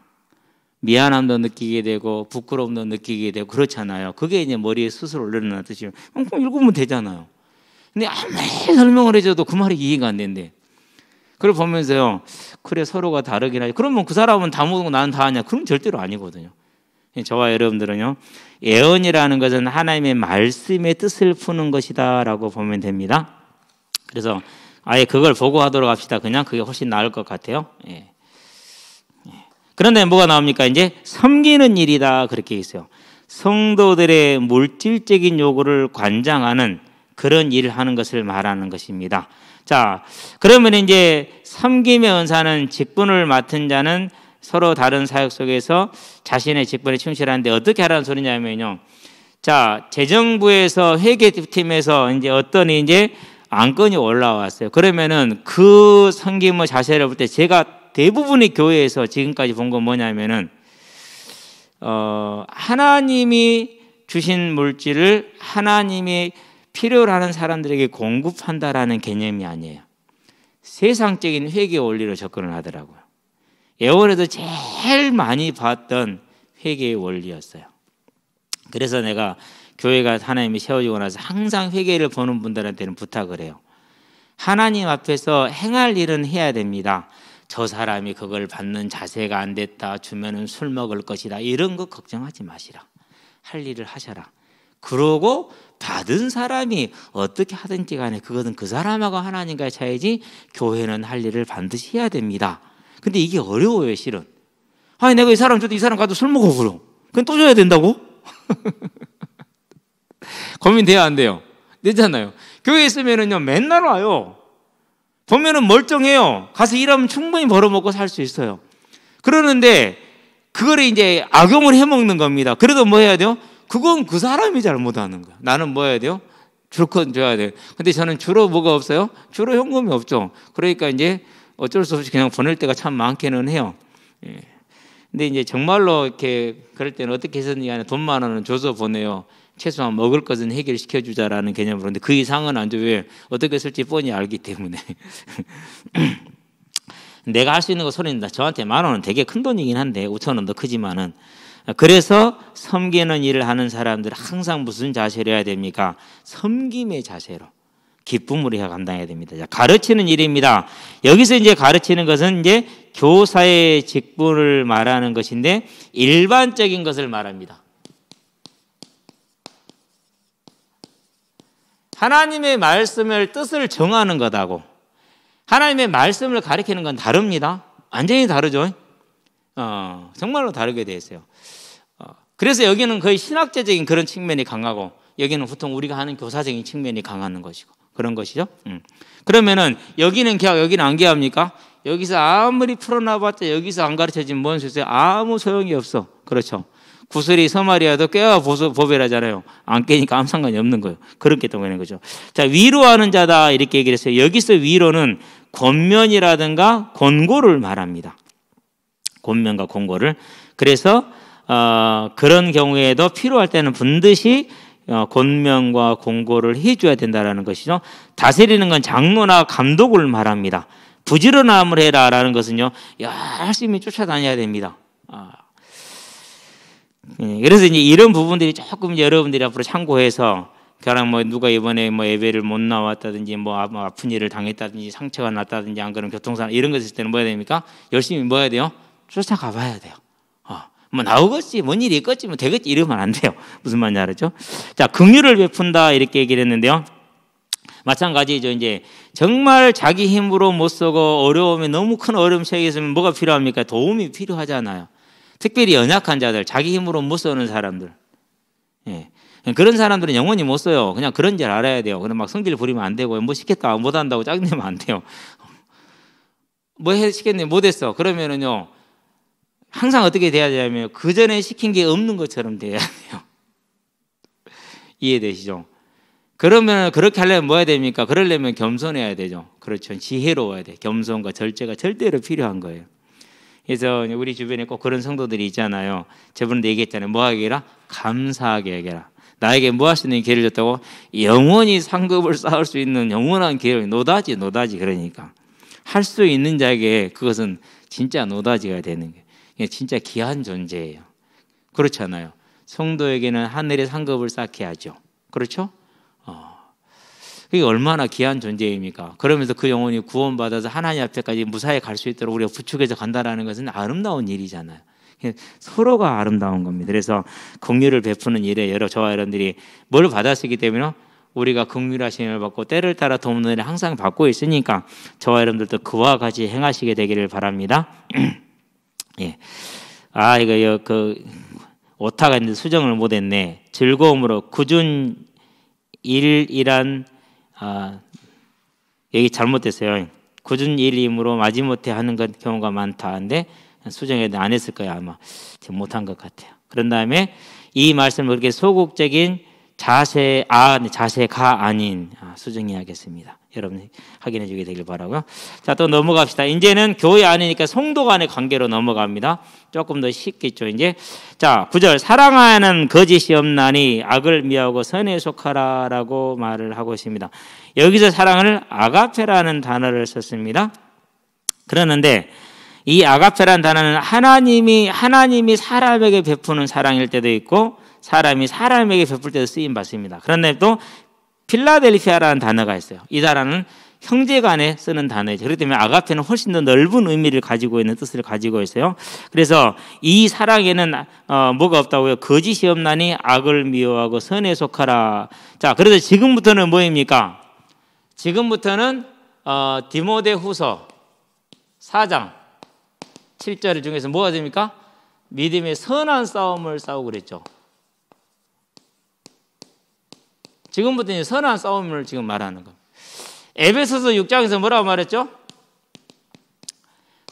미안함도 느끼게 되고 부끄러움도 느끼게 되고 그렇잖아요. 그게 이제 머리에 숯을 올려놓는 뜻이에요. 그럼 읽으면 되잖아요. 근데 아무리 설명을 해줘도 그 말이 이해가 안 된대. 그걸 보면서요, 그래 서로가 다르긴 하지. 그러면 그 사람은 다 모르고 나는 다 아냐? 그럼 절대로 아니거든요. 저와 여러분들은요, 예언이라는 것은 하나님의 말씀의 뜻을 푸는 것이다 라고 보면 됩니다. 그래서 아예 그걸 보고 하도록 합시다. 그냥 그게 훨씬 나을 것 같아요. 예. 그런데 뭐가 나옵니까? 이제 섬기는 일이다 그렇게 있어요. 성도들의 물질적인 요구를 관장하는 그런 일을 하는 것을 말하는 것입니다. 자, 그러면 이제 섬김의 은사는 직분을 맡은 자는 서로 다른 사역 속에서 자신의 직분에 충실하는데 어떻게 하라는 소리냐면요. 자, 재정부에서 회계팀에서 이제 어떤 이제 안건이 올라왔어요. 그러면은 그 섬김의 자세를 볼 때 제가 대부분의 교회에서 지금까지 본 건 뭐냐면은 하나님이 주신 물질을 하나님이 필요로 하는 사람들에게 공급한다라는 개념이 아니에요. 세상적인 회계 원리로 접근을 하더라고요. 예언에서 제일 많이 봤던 회계의 원리였어요. 그래서 내가 교회가 하나님이 세워지고 나서 항상 회계를 보는 분들한테는 부탁을 해요. 하나님 앞에서 행할 일은 해야 됩니다. 저 사람이 그걸 받는 자세가 안 됐다, 주면은 술 먹을 것이다, 이런 거 걱정하지 마시라. 할 일을 하셔라. 그러고 받은 사람이 어떻게 하든지 간에 그것은 그 사람하고 하나님과의 차이지 교회는 할 일을 반드시 해야 됩니다. 근데 이게 어려워요, 실은. 아니, 내가 이 사람 줘도 이 사람 가도 술 먹어, 그럼. 그건 또 줘야 된다고? 고민돼야 안 돼요? 되잖아요. 교회에 있으면은요, 맨날 와요. 보면은 멀쩡해요. 가서 일하면 충분히 벌어먹고 살 수 있어요. 그러는데, 그거를 이제 악용을 해먹는 겁니다. 그래도 뭐 해야 돼요? 그건 그 사람이 잘못하는 거야. 나는 뭐 해야 돼요? 줄 건 줘야 돼요. 근데 저는 주로 뭐가 없어요? 주로 현금이 없죠. 그러니까 이제 어쩔 수 없이 그냥 보낼 때가 참 많기는 해요. 예. 근데 이제 정말로 이렇게 그럴 때는 어떻게 했었느냐 하면 돈 10,000원은 줘서 보내요. 최소한 먹을 것은 해결시켜 주자라는 개념으로. 근데 그 이상은 안 줘. 왜? 어떻게 쓸지 뻔히 알기 때문에. 내가 할 수 있는 거 소리입니다. 저한테 10,000원은 되게 큰 돈이긴 한데 5,000원도 크지만은. 그래서 섬기는 일을 하는 사람들은 항상 무슨 자세로 해야 됩니까? 섬김의 자세로. 기쁨으로 감당해야 됩니다. 자, 가르치는 일입니다. 여기서 이제 가르치는 것은 이제 교사의 직분을 말하는 것인데 일반적인 것을 말합니다. 하나님의 말씀을 뜻을 정하는 것하고 하나님의 말씀을 가르치는 건 다릅니다. 완전히 다르죠. 정말로 다르게 되어 있어요. 그래서 여기는 거의 신학제적인 그런 측면이 강하고 여기는 보통 우리가 하는 교사적인 측면이 강한 것이고 그런 것이죠. 그러면은 여기는 개학, 여기는 안 개합니까? 여기서 아무리 풀어놔봤자 여기서 안 가르쳐지면 뭔 소리예요? 아무 소용이 없어. 그렇죠. 구슬이 서말이라도 깨야 보배라잖아요. 안 깨니까 아무 상관이 없는 거예요. 그렇기 때문에 거죠. 자, 위로하는 자다 이렇게 얘기를 했어요. 여기서 위로는 권면이라든가 권고를 말합니다. 권면과 권고를. 그래서 그런 경우에도 필요할 때는 반드시 권면과 권고를 해줘야 된다는 것이죠. 다스리는 건 장로나 감독을 말합니다. 부지런함을 해라라는 것은요, 열심히 쫓아다녀야 됩니다. 그래서 이제 이런 부분들이 조금 여러분들이 앞으로 참고해서 그냥 뭐 누가 이번에 뭐 예배를 못 나왔다든지 뭐 아픈 일을 당했다든지 상처가 났다든지 안 그러면 교통사고 이런 거 있을 때는 뭐 해야 됩니까? 열심히 뭐 해야 돼요? 쫓아가 봐야 돼요. 뭐 나오겠지, 뭔 일이 있겠지, 뭐 되겠지 이러면 안 돼요. 무슨 말인지 알았죠? 자, 긍휼을 베푼다 이렇게 얘기를 했는데요. 마찬가지죠. 이제 정말 자기 힘으로 못 쓰고 어려움에 너무 큰 어려움 처해 있으면 뭐가 필요합니까? 도움이 필요하잖아요. 특별히 연약한 자들, 자기 힘으로 못 쓰는 사람들. 예. 그런 사람들은 영원히 못 써요. 그냥 그런 줄 알아야 돼요. 그냥 막 성질 부리면 안 되고, 뭐 시켰다 못 한다고 짜증내면 안 돼요. 뭐 시켰는데 못 했어. 그러면은요, 항상 어떻게 돼야 되냐면 그 전에 시킨 게 없는 것처럼 돼야 돼요. 이해되시죠? 그러면 그렇게 하려면 뭐 해야 됩니까? 그러려면 겸손해야 되죠. 그렇죠. 지혜로워야 돼. 겸손과 절제가 절대로 필요한 거예요. 그래서 우리 주변에 꼭 그런 성도들이 있잖아요. 저번에 얘기했잖아요. 뭐 하기라? 감사하게 하게라. 나에게 뭐 할 수 있는 기회를 줬다고? 영원히 상급을 쌓을 수 있는 영원한 기회를, 노다지 그러니까 할 수 있는 자에게 그것은 진짜 노다지가 되는 거예요. 진짜 귀한 존재예요. 그렇잖아요. 성도에게는 하늘의 상급을 쌓게 하죠. 그렇죠? 그게 얼마나 귀한 존재입니까? 그러면서 그 영혼이 구원받아서 하나님 앞에까지 무사히 갈 수 있도록 우리가 부축해서 간다라는 것은 아름다운 일이잖아요. 서로가 아름다운 겁니다. 그래서 긍휼을 베푸는 일에 저와 여러분들이 뭘 받았기 때문에 우리가 긍휼하심을 받고 때를 따라 돕는 일을 항상 받고 있으니까 저와 여러분들도 그와 같이 행하시게 되기를 바랍니다. 예. 이거 오타가 있는데 수정을 못했네. 즐거움으로 꾸준 일이란 여기 잘못됐어요. 꾸준 일임으로 마지못해 하는 것 경우가 많다는데 수정해도 안 했을 거예요. 아마 제가 못한 것 같아요. 그런 다음에 이 말씀을 그렇게 소극적인 자세가 아닌 수정해야겠습니다. 여러분 확인해 주게 되길 바라고요. 자, 또 넘어갑시다. 이제는 교회 안이니까 성도 간의 관계로 넘어갑니다. 조금 더 쉽겠죠. 이제 자, 9절 사랑하는 거짓이 없나니 악을 미워하고 선에 속하라라고 말을 하고 있습니다. 여기서 사랑을 아가페라는 단어를 썼습니다. 그러는데 이 아가페라는 단어는 하나님이 사람에게 베푸는 사랑일 때도 있고 사람이 사람에게 베풀 때도 쓰임 받습니다. 그런데 또 필라델피아라는 단어가 있어요. 이 단어는 형제간에 쓰는 단어이죠. 그렇기 때문에 아가페는 훨씬 더 넓은 의미를 가지고 있는 뜻을 가지고 있어요. 그래서 이 사랑에는 뭐가 없다고요? 거짓이 없나니 악을 미워하고 선에 속하라. 자, 그래서 지금부터는 뭐입니까? 지금부터는 디모데후서 4장 7절 중에서 뭐가 됩니까? 믿음의 선한 싸움을 싸우고 그랬죠. 지금부터 이제 선한 싸움을 지금 말하는 겁니다. 에베소서 6장에서 뭐라고 말했죠?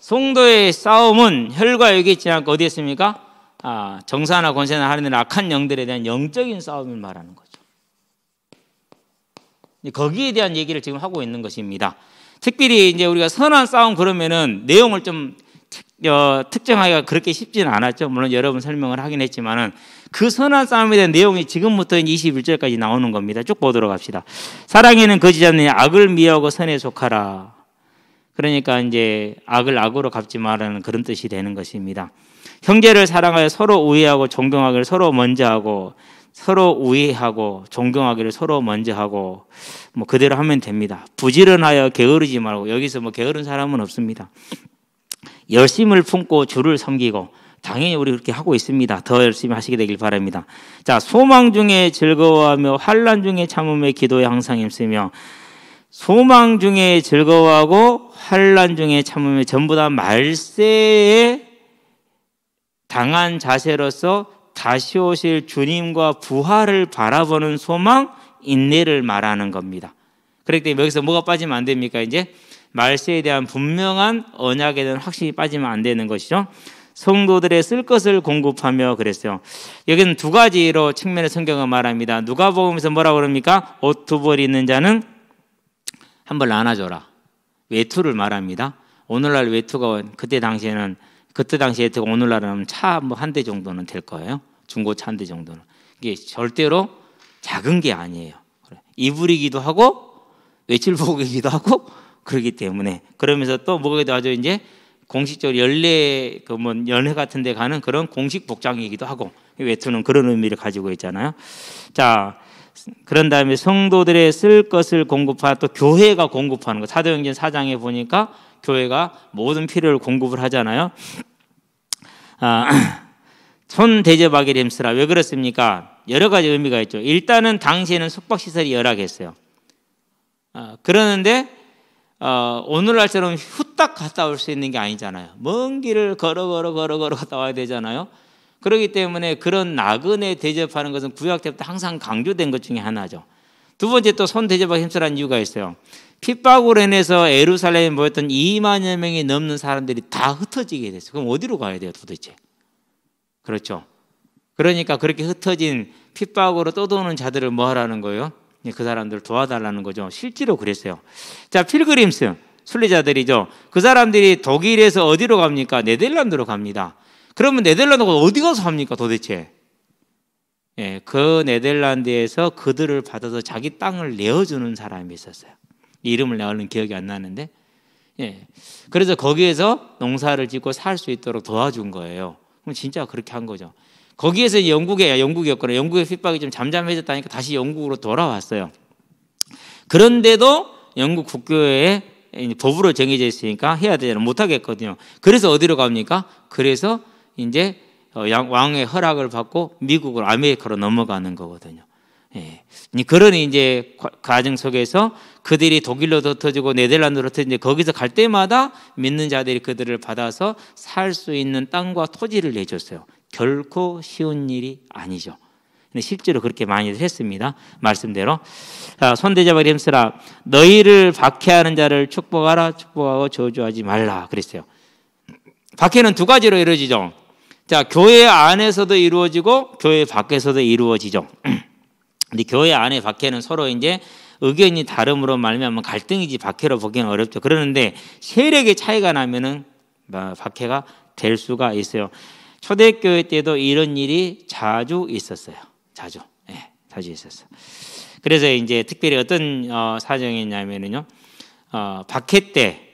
성도의 싸움은 혈과 육에 있지 않고 어디에 있습니까? 정사나 권세나 하는 악한 영들에 대한 영적인 싸움을 말하는 거죠. 거기에 대한 얘기를 지금 하고 있는 것입니다. 특별히 이제 우리가 선한 싸움 그러면은 내용을 좀 특정하기가 그렇게 쉽지는 않았죠. 물론 여러분 설명을 하긴 했지만은 그 선한 싸움에 대한 내용이 지금부터 21절까지 나오는 겁니다. 쭉 보도록 합시다. 사랑에는 거짓이 않느냐 악을 미워하고 선에 속하라. 그러니까 이제 악을 악으로 갚지 말라는 그런 뜻이 되는 것입니다. 형제를 사랑하여 서로 우애하고 존경하기를 서로 먼저 하고 서로 우애하고 존경하기를 서로 먼저 하고 뭐 그대로 하면 됩니다. 부지런하여 게으르지 말고 여기서 뭐 게으른 사람은 없습니다. 열심을 품고 주를 섬기고 당연히 우리 그렇게 하고 있습니다. 더 열심히 하시게 되길 바랍니다. 자, 소망 중에 즐거워하며 환난 중에 참음에 기도에 항상 힘쓰며 소망 중에 즐거워하고 환난 중에 참음에 전부 다 말세에 당한 자세로서 다시 오실 주님과 부활을 바라보는 소망, 인내를 말하는 겁니다. 그렇기 때문에 여기서 뭐가 빠지면 안 됩니까? 이제 말세에 대한 분명한 언약에 대한 확신이 빠지면 안 되는 것이죠. 성도들의 쓸 것을 공급하며 그랬어요. 여기는 두 가지로 측면의 성경을 말합니다. 누가복음에서 뭐라고 그럽니까? 옷 두 벌 있는 자는 한 벌 나눠줘라. 외투를 말합니다. 오늘날 외투가 그때 당시에 외투가 오늘날은 차 뭐 한 대 정도는 될 거예요. 중고차 한 대 정도는. 이게 절대로 작은 게 아니에요. 이불이기도 하고 외출복이기도 하고 그렇기 때문에 그러면서 또 뭐기도 하죠. 이제 공식적으로 연회 같은 데 가는 그런 공식 복장이기도 하고 외투는 그런 의미를 가지고 있잖아요. 자, 그런 다음에 성도들의 쓸 것을 공급하고 또 교회가 공급하는 것. 사도행전 4장에 보니까 교회가 모든 필요를 공급을 하잖아요. 손 대접하기를 힘쓰라. 왜 그렇습니까? 여러 가지 의미가 있죠. 일단은 당시에는 숙박시설이 열악했어요. 그러는데 오늘날처럼 후딱 갔다 올 수 있는 게 아니잖아요. 먼 길을 걸어 갔다 와야 되잖아요. 그렇기 때문에 그런 나그네 대접하는 것은 구약 때부터 항상 강조된 것 중에 하나죠. 두 번째 또 손 대접하기 힘쓰라는 이유가 있어요. 핍박으로 인해서 예루살렘에 모였던 2만여 명이 넘는 사람들이 다 흩어지게 됐어요. 그럼 어디로 가야 돼요 도대체? 그렇죠. 그러니까 그렇게 흩어진 핍박으로 떠도는 자들을 뭐 하라는 거예요? 그 사람들을 도와달라는 거죠. 실제로 그랬어요. 자, 필그림스, 순례자들이죠. 그 사람들이 독일에서 어디로 갑니까? 네덜란드로 갑니다. 그러면 네덜란드가 어디 가서 합니까 도대체? 예, 그 네덜란드에서 그들을 받아서 자기 땅을 내어주는 사람이 있었어요. 이름을 내가 얼른 기억이 안 나는데, 예, 그래서 거기에서 농사를 짓고 살 수 있도록 도와준 거예요. 그럼 진짜 그렇게 한 거죠. 거기에서 영국이었거나 영국의 핍박이 좀 잠잠해졌다니까 다시 영국으로 돌아왔어요. 그런데도 영국 국교회에 법으로 정해져 있으니까 해야 되잖아요. 못 하겠거든요. 그래서 어디로 갑니까? 그래서 이제 왕의 허락을 받고 미국으로 아메리카로 넘어가는 거거든요. 예. 그런 이제 과정 속에서 그들이 독일로도 흩어지고 네덜란드로 흩어지는데 거기서 갈 때마다 믿는 자들이 그들을 받아서 살 수 있는 땅과 토지를 내줬어요. 결코 쉬운 일이 아니죠. 근데 실제로 그렇게 많이들 했습니다. 말씀대로. 손 대접하기를 힘쓰라. 너희를 박해하는 자를 축복하라. 축복하고 저주하지 말라. 그랬어요. 박해는 두 가지로 이루어지죠. 자, 교회 안에서도 이루어지고 교회 밖에서도 이루어지죠. 근데 교회 안에 박해는 서로 이제 의견이 다름으로 말미암아 갈등이지 박해로 보기는 어렵죠. 그러는데 세력의 차이가 나면은 박해가 될 수가 있어요. 초대교회 때도 이런 일이 자주 있었어요. 자주 있었어요. 그래서 이제 특별히 어떤 사정이냐면은요, 박해 때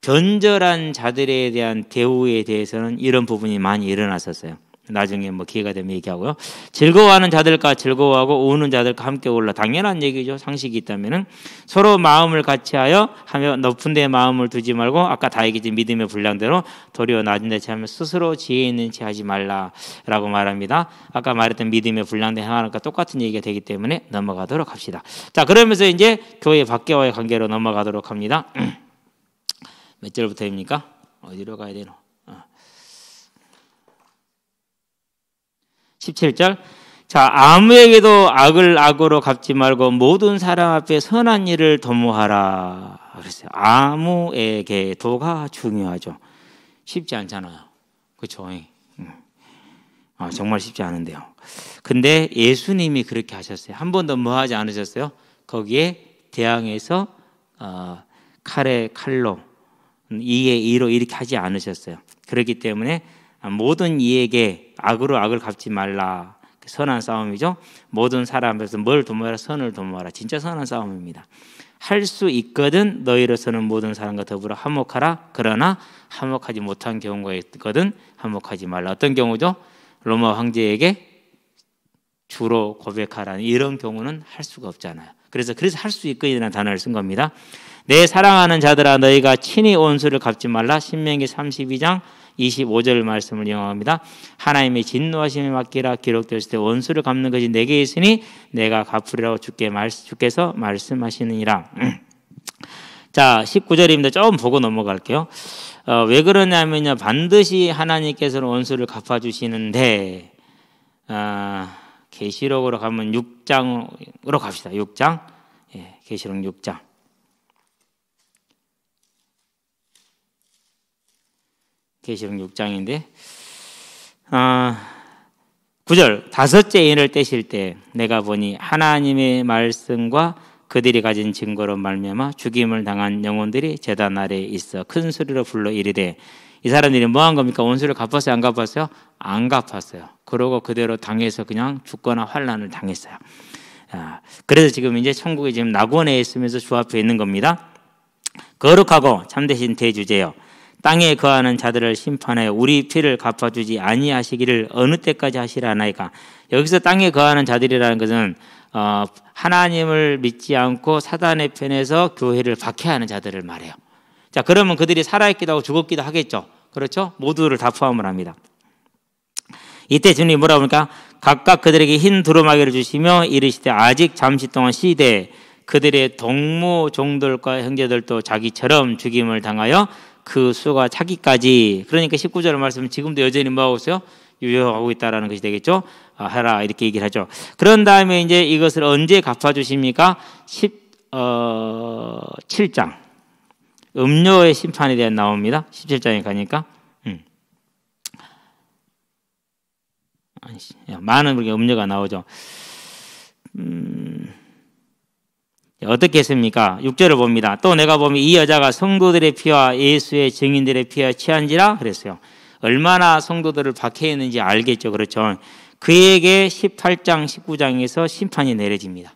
변절한 자들에 대한 대우에 대해서는 이런 부분이 많이 일어났었어요. 나중에 뭐 기회가 되면 얘기하고요. 즐거워하는 자들과 즐거워하고 우는 자들과 함께 올라. 당연한 얘기죠. 상식이 있다면은 서로 마음을 같이하여 하며 높은 데 마음을 두지 말고 아까 다 얘기했지 믿음의 분량대로 도리어 낮은 데 체하며 스스로 지혜 있는 체 하지 말라라고 말합니다. 아까 말했던 믿음의 분량대 행하는과 똑같은 얘기가 되기 때문에 넘어가도록 합시다. 자, 그러면서 이제 교회 밖에와의 관계로 넘어가도록 합니다. 몇 절부터입니까? 어디로 가야 되노? 17절. 자, 아무에게도 악을 악으로 갚지 말고 모든 사람 앞에 선한 일을 도모하라. 그랬어요. 아무에게도가 중요하죠. 쉽지 않잖아요. 그렇죠? 정말 쉽지 않은데요. 근데 예수님이 그렇게 하셨어요. 한 번도 뭐 하지 않으셨어요? 거기에 대항해서 칼에 칼로 이에 이로 이렇게 하지 않으셨어요. 그렇기 때문에 모든 이에게 악으로 악을 갚지 말라. 선한 싸움이죠. 모든 사람 앞에서 뭘 도모하라? 선을 도모하라. 진짜 선한 싸움입니다. 할 수 있거든 너희로서는 모든 사람과 더불어 화목하라. 그러나 화목하지 못한 경우가 있거든 화목하지 말라. 어떤 경우죠? 로마 황제에게 주로 고백하라는 이런 경우는 할 수가 없잖아요. 그래서 할 수 있거든이라는 단어를 쓴 겁니다. 내 사랑하는 자들아 너희가 친히 온수를 갚지 말라. 신명기 32장 25절 말씀을 인용합니다. 하나님의 진노하심에 맡기라. 기록되었을 때 원수를 갚는 것이 내게 있으니 내가 갚으리라고 주께서 말씀하시느니라. 자, 19절입니다. 조금 보고 넘어갈게요. 왜 그러냐면요, 반드시 하나님께서는 원수를 갚아주시는데, 계시록으로 가면 6장으로 갑시다. 6장. 예, 계시록 6장. 계시록 6장인데 9절. 다섯째 인을 떼실 때 내가 보니 하나님의 말씀과 그들이 가진 증거로 말미암아 죽임을 당한 영혼들이 제단 아래에 있어 큰 소리로 불러 이르되. 이 사람들이 뭐 한 겁니까? 원수를 갚았어요? 안 갚았어요? 안 갚았어요. 그러고 그대로 당해서 그냥 죽거나 환난을 당했어요. 그래서 지금 이제 천국에 지금 낙원에 있으면서 주 앞에 있는 겁니다. 거룩하고 참되신 대주제여, 땅에 거하는 자들을 심판하여 우리 피를 갚아주지 아니하시기를 어느 때까지 하시라나이까. 여기서 땅에 거하는 자들이라는 것은 하나님을 믿지 않고 사단의 편에서 교회를 박해하는 자들을 말해요. 자, 그러면 그들이 살아있기도 하고 죽었기도 하겠죠. 그렇죠? 모두를 다 포함을 합니다. 이때 주님이 뭐라고 합니까? 각각 그들에게 흰 두루마기를 주시며 이르시되 아직 잠시 동안 쉬되 그들의 동무 종들과 형제들도 자기처럼 죽임을 당하여 그 수가 차기까지. 그러니까 19절 말씀은 지금도 여전히 뭐하고 있어요? 유효하고 있다라는 것이 되겠죠. 하라 이렇게 얘기를 하죠. 그런 다음에 이제 이것을 언제 갚아주십니까? 17장 음료의 심판에 대한 나옵니다. 17장에 가니까 많은 음료가 나오죠. 어떻게 했습니까? 6절을 봅니다. 또 내가 보면 이 여자가 성도들의 피와 예수의 증인들의 피와 취한지라 그랬어요. 얼마나 성도들을 박해했는지 알겠죠. 그렇죠. 그에게 18장 19장에서 심판이 내려집니다.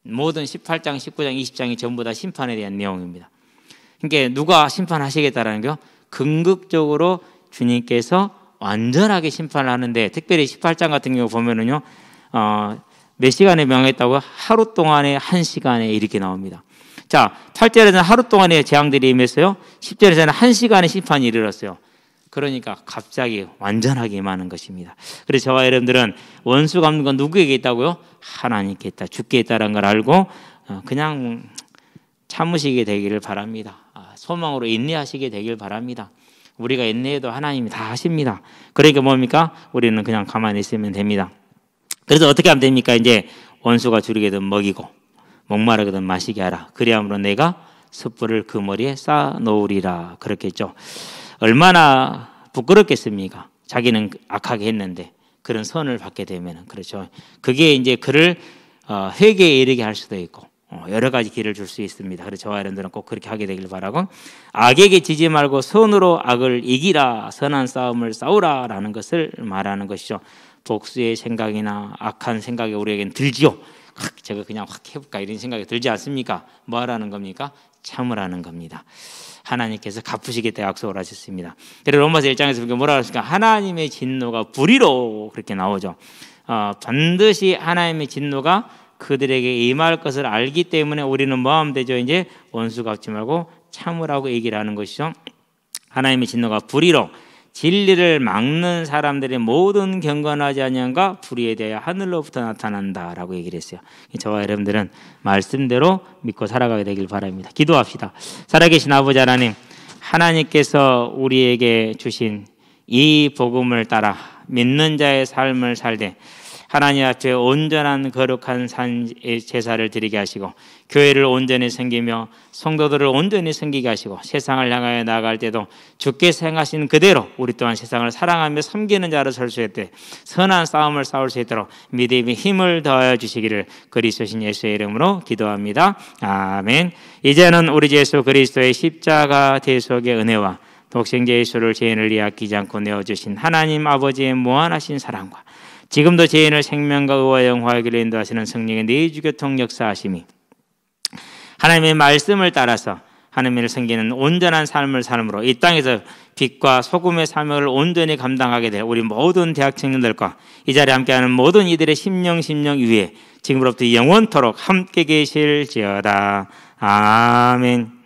모든 18장 19장 20장이 전부 다 심판에 대한 내용입니다. 그러니까 누가 심판하시겠다라는 거요? 궁극적으로 주님께서 완전하게 심판을 하는데, 특별히 18장 같은 경우 보면은요, 몇 시간에 명했다고? 하루 동안에 1시간에 이렇게 나옵니다. 자, 8절에서는 하루 동안에 재앙들이 임했어요. 10절에서는 1시간에 심판이 이르렀어요. 그러니까 갑자기 완전하게 임하는 것입니다. 그래서 저와 여러분들은 원수 갚는 건 누구에게 있다고요? 하나님께 있다, 주께 있다는 걸 알고 그냥 참으시게 되기를 바랍니다. 소망으로 인내하시게 되길 바랍니다. 우리가 인내해도 하나님이 다 하십니다. 그러니까 뭡니까? 우리는 그냥 가만히 있으면 됩니다. 그래서 어떻게 하면 됩니까? 이제 원수가 줄이게든 먹이고 목마르거든 마시게 하라. 그리함으로 내가 숯불을 그 머리에 쌓아 놓으리라. 그렇겠죠. 얼마나 부끄럽겠습니까? 자기는 악하게 했는데 그런 선을 받게 되면, 그렇죠. 그게 이제 그를 회개에 이르게 할 수도 있고 여러 가지 길을 줄 수 있습니다. 그래서 저와 여러분들은 꼭 그렇게 하게 되길 바라고, 악에게 지지 말고 선으로 악을 이기라, 선한 싸움을 싸우라라는 것을 말하는 것이죠. 복수의 생각이나 악한 생각이 우리에겐 들지요. 제가 그냥 확 해볼까 이런 생각이 들지 않습니까? 뭐 하라는 겁니까? 참으라는 겁니다. 하나님께서 갚으시겠다 약속을 하셨습니다. 그래서 로마서 1장에서 뭐라고 했습니까? 하나님의 진노가 불의로 그렇게 나오죠. 반드시 하나님의 진노가 그들에게 임할 것을 알기 때문에 우리는 뭐 하면 되죠? 이제 원수 갚지 말고 참으라고 얘기를 하는 것이죠. 하나님의 진노가 불의로 진리를 막는 사람들의 모든 경건하지 아니함과 불의에 대하여 하늘로부터 나타난다라고 얘기를 했어요. 저와 여러분들은 말씀대로 믿고 살아가게 되길 바랍니다. 기도합시다. 살아계신 아버지 하나님, 하나님께서 우리에게 주신 이 복음을 따라 믿는 자의 삶을 살되 하나님 앞에 온전한 거룩한 제사를 드리게 하시고 교회를 온전히 섬기며 성도들을 온전히 섬기게 하시고 세상을 향하여 나아갈 때도 주께서 행하신 그대로 우리 또한 세상을 사랑하며 섬기는 자로 설 수 있게 선한 싸움을 싸울 수 있도록 믿음의 힘을 더하여 주시기를 그리스도신 예수의 이름으로 기도합니다. 아멘. 이제는 우리 주 예수 그리스도의 십자가 대속의 은혜와 독생자 예수를 죄인을 위해 아끼지 않고 내어주신 하나님 아버지의 무한하신 사랑과 지금도 죄인을 생명과 의와 영화의 길로 인도하시는 성령의 내주교통 역사하심이 하나님의 말씀을 따라서 하나님을 섬기는 온전한 삶을 삶으로 이 땅에서 빛과 소금의 사명을 온전히 감당하게 될 우리 모든 대학 청년들과 이 자리에 함께하는 모든 이들의 심령 위에 지금으로부터 영원토록 함께 계실지어다. 아멘.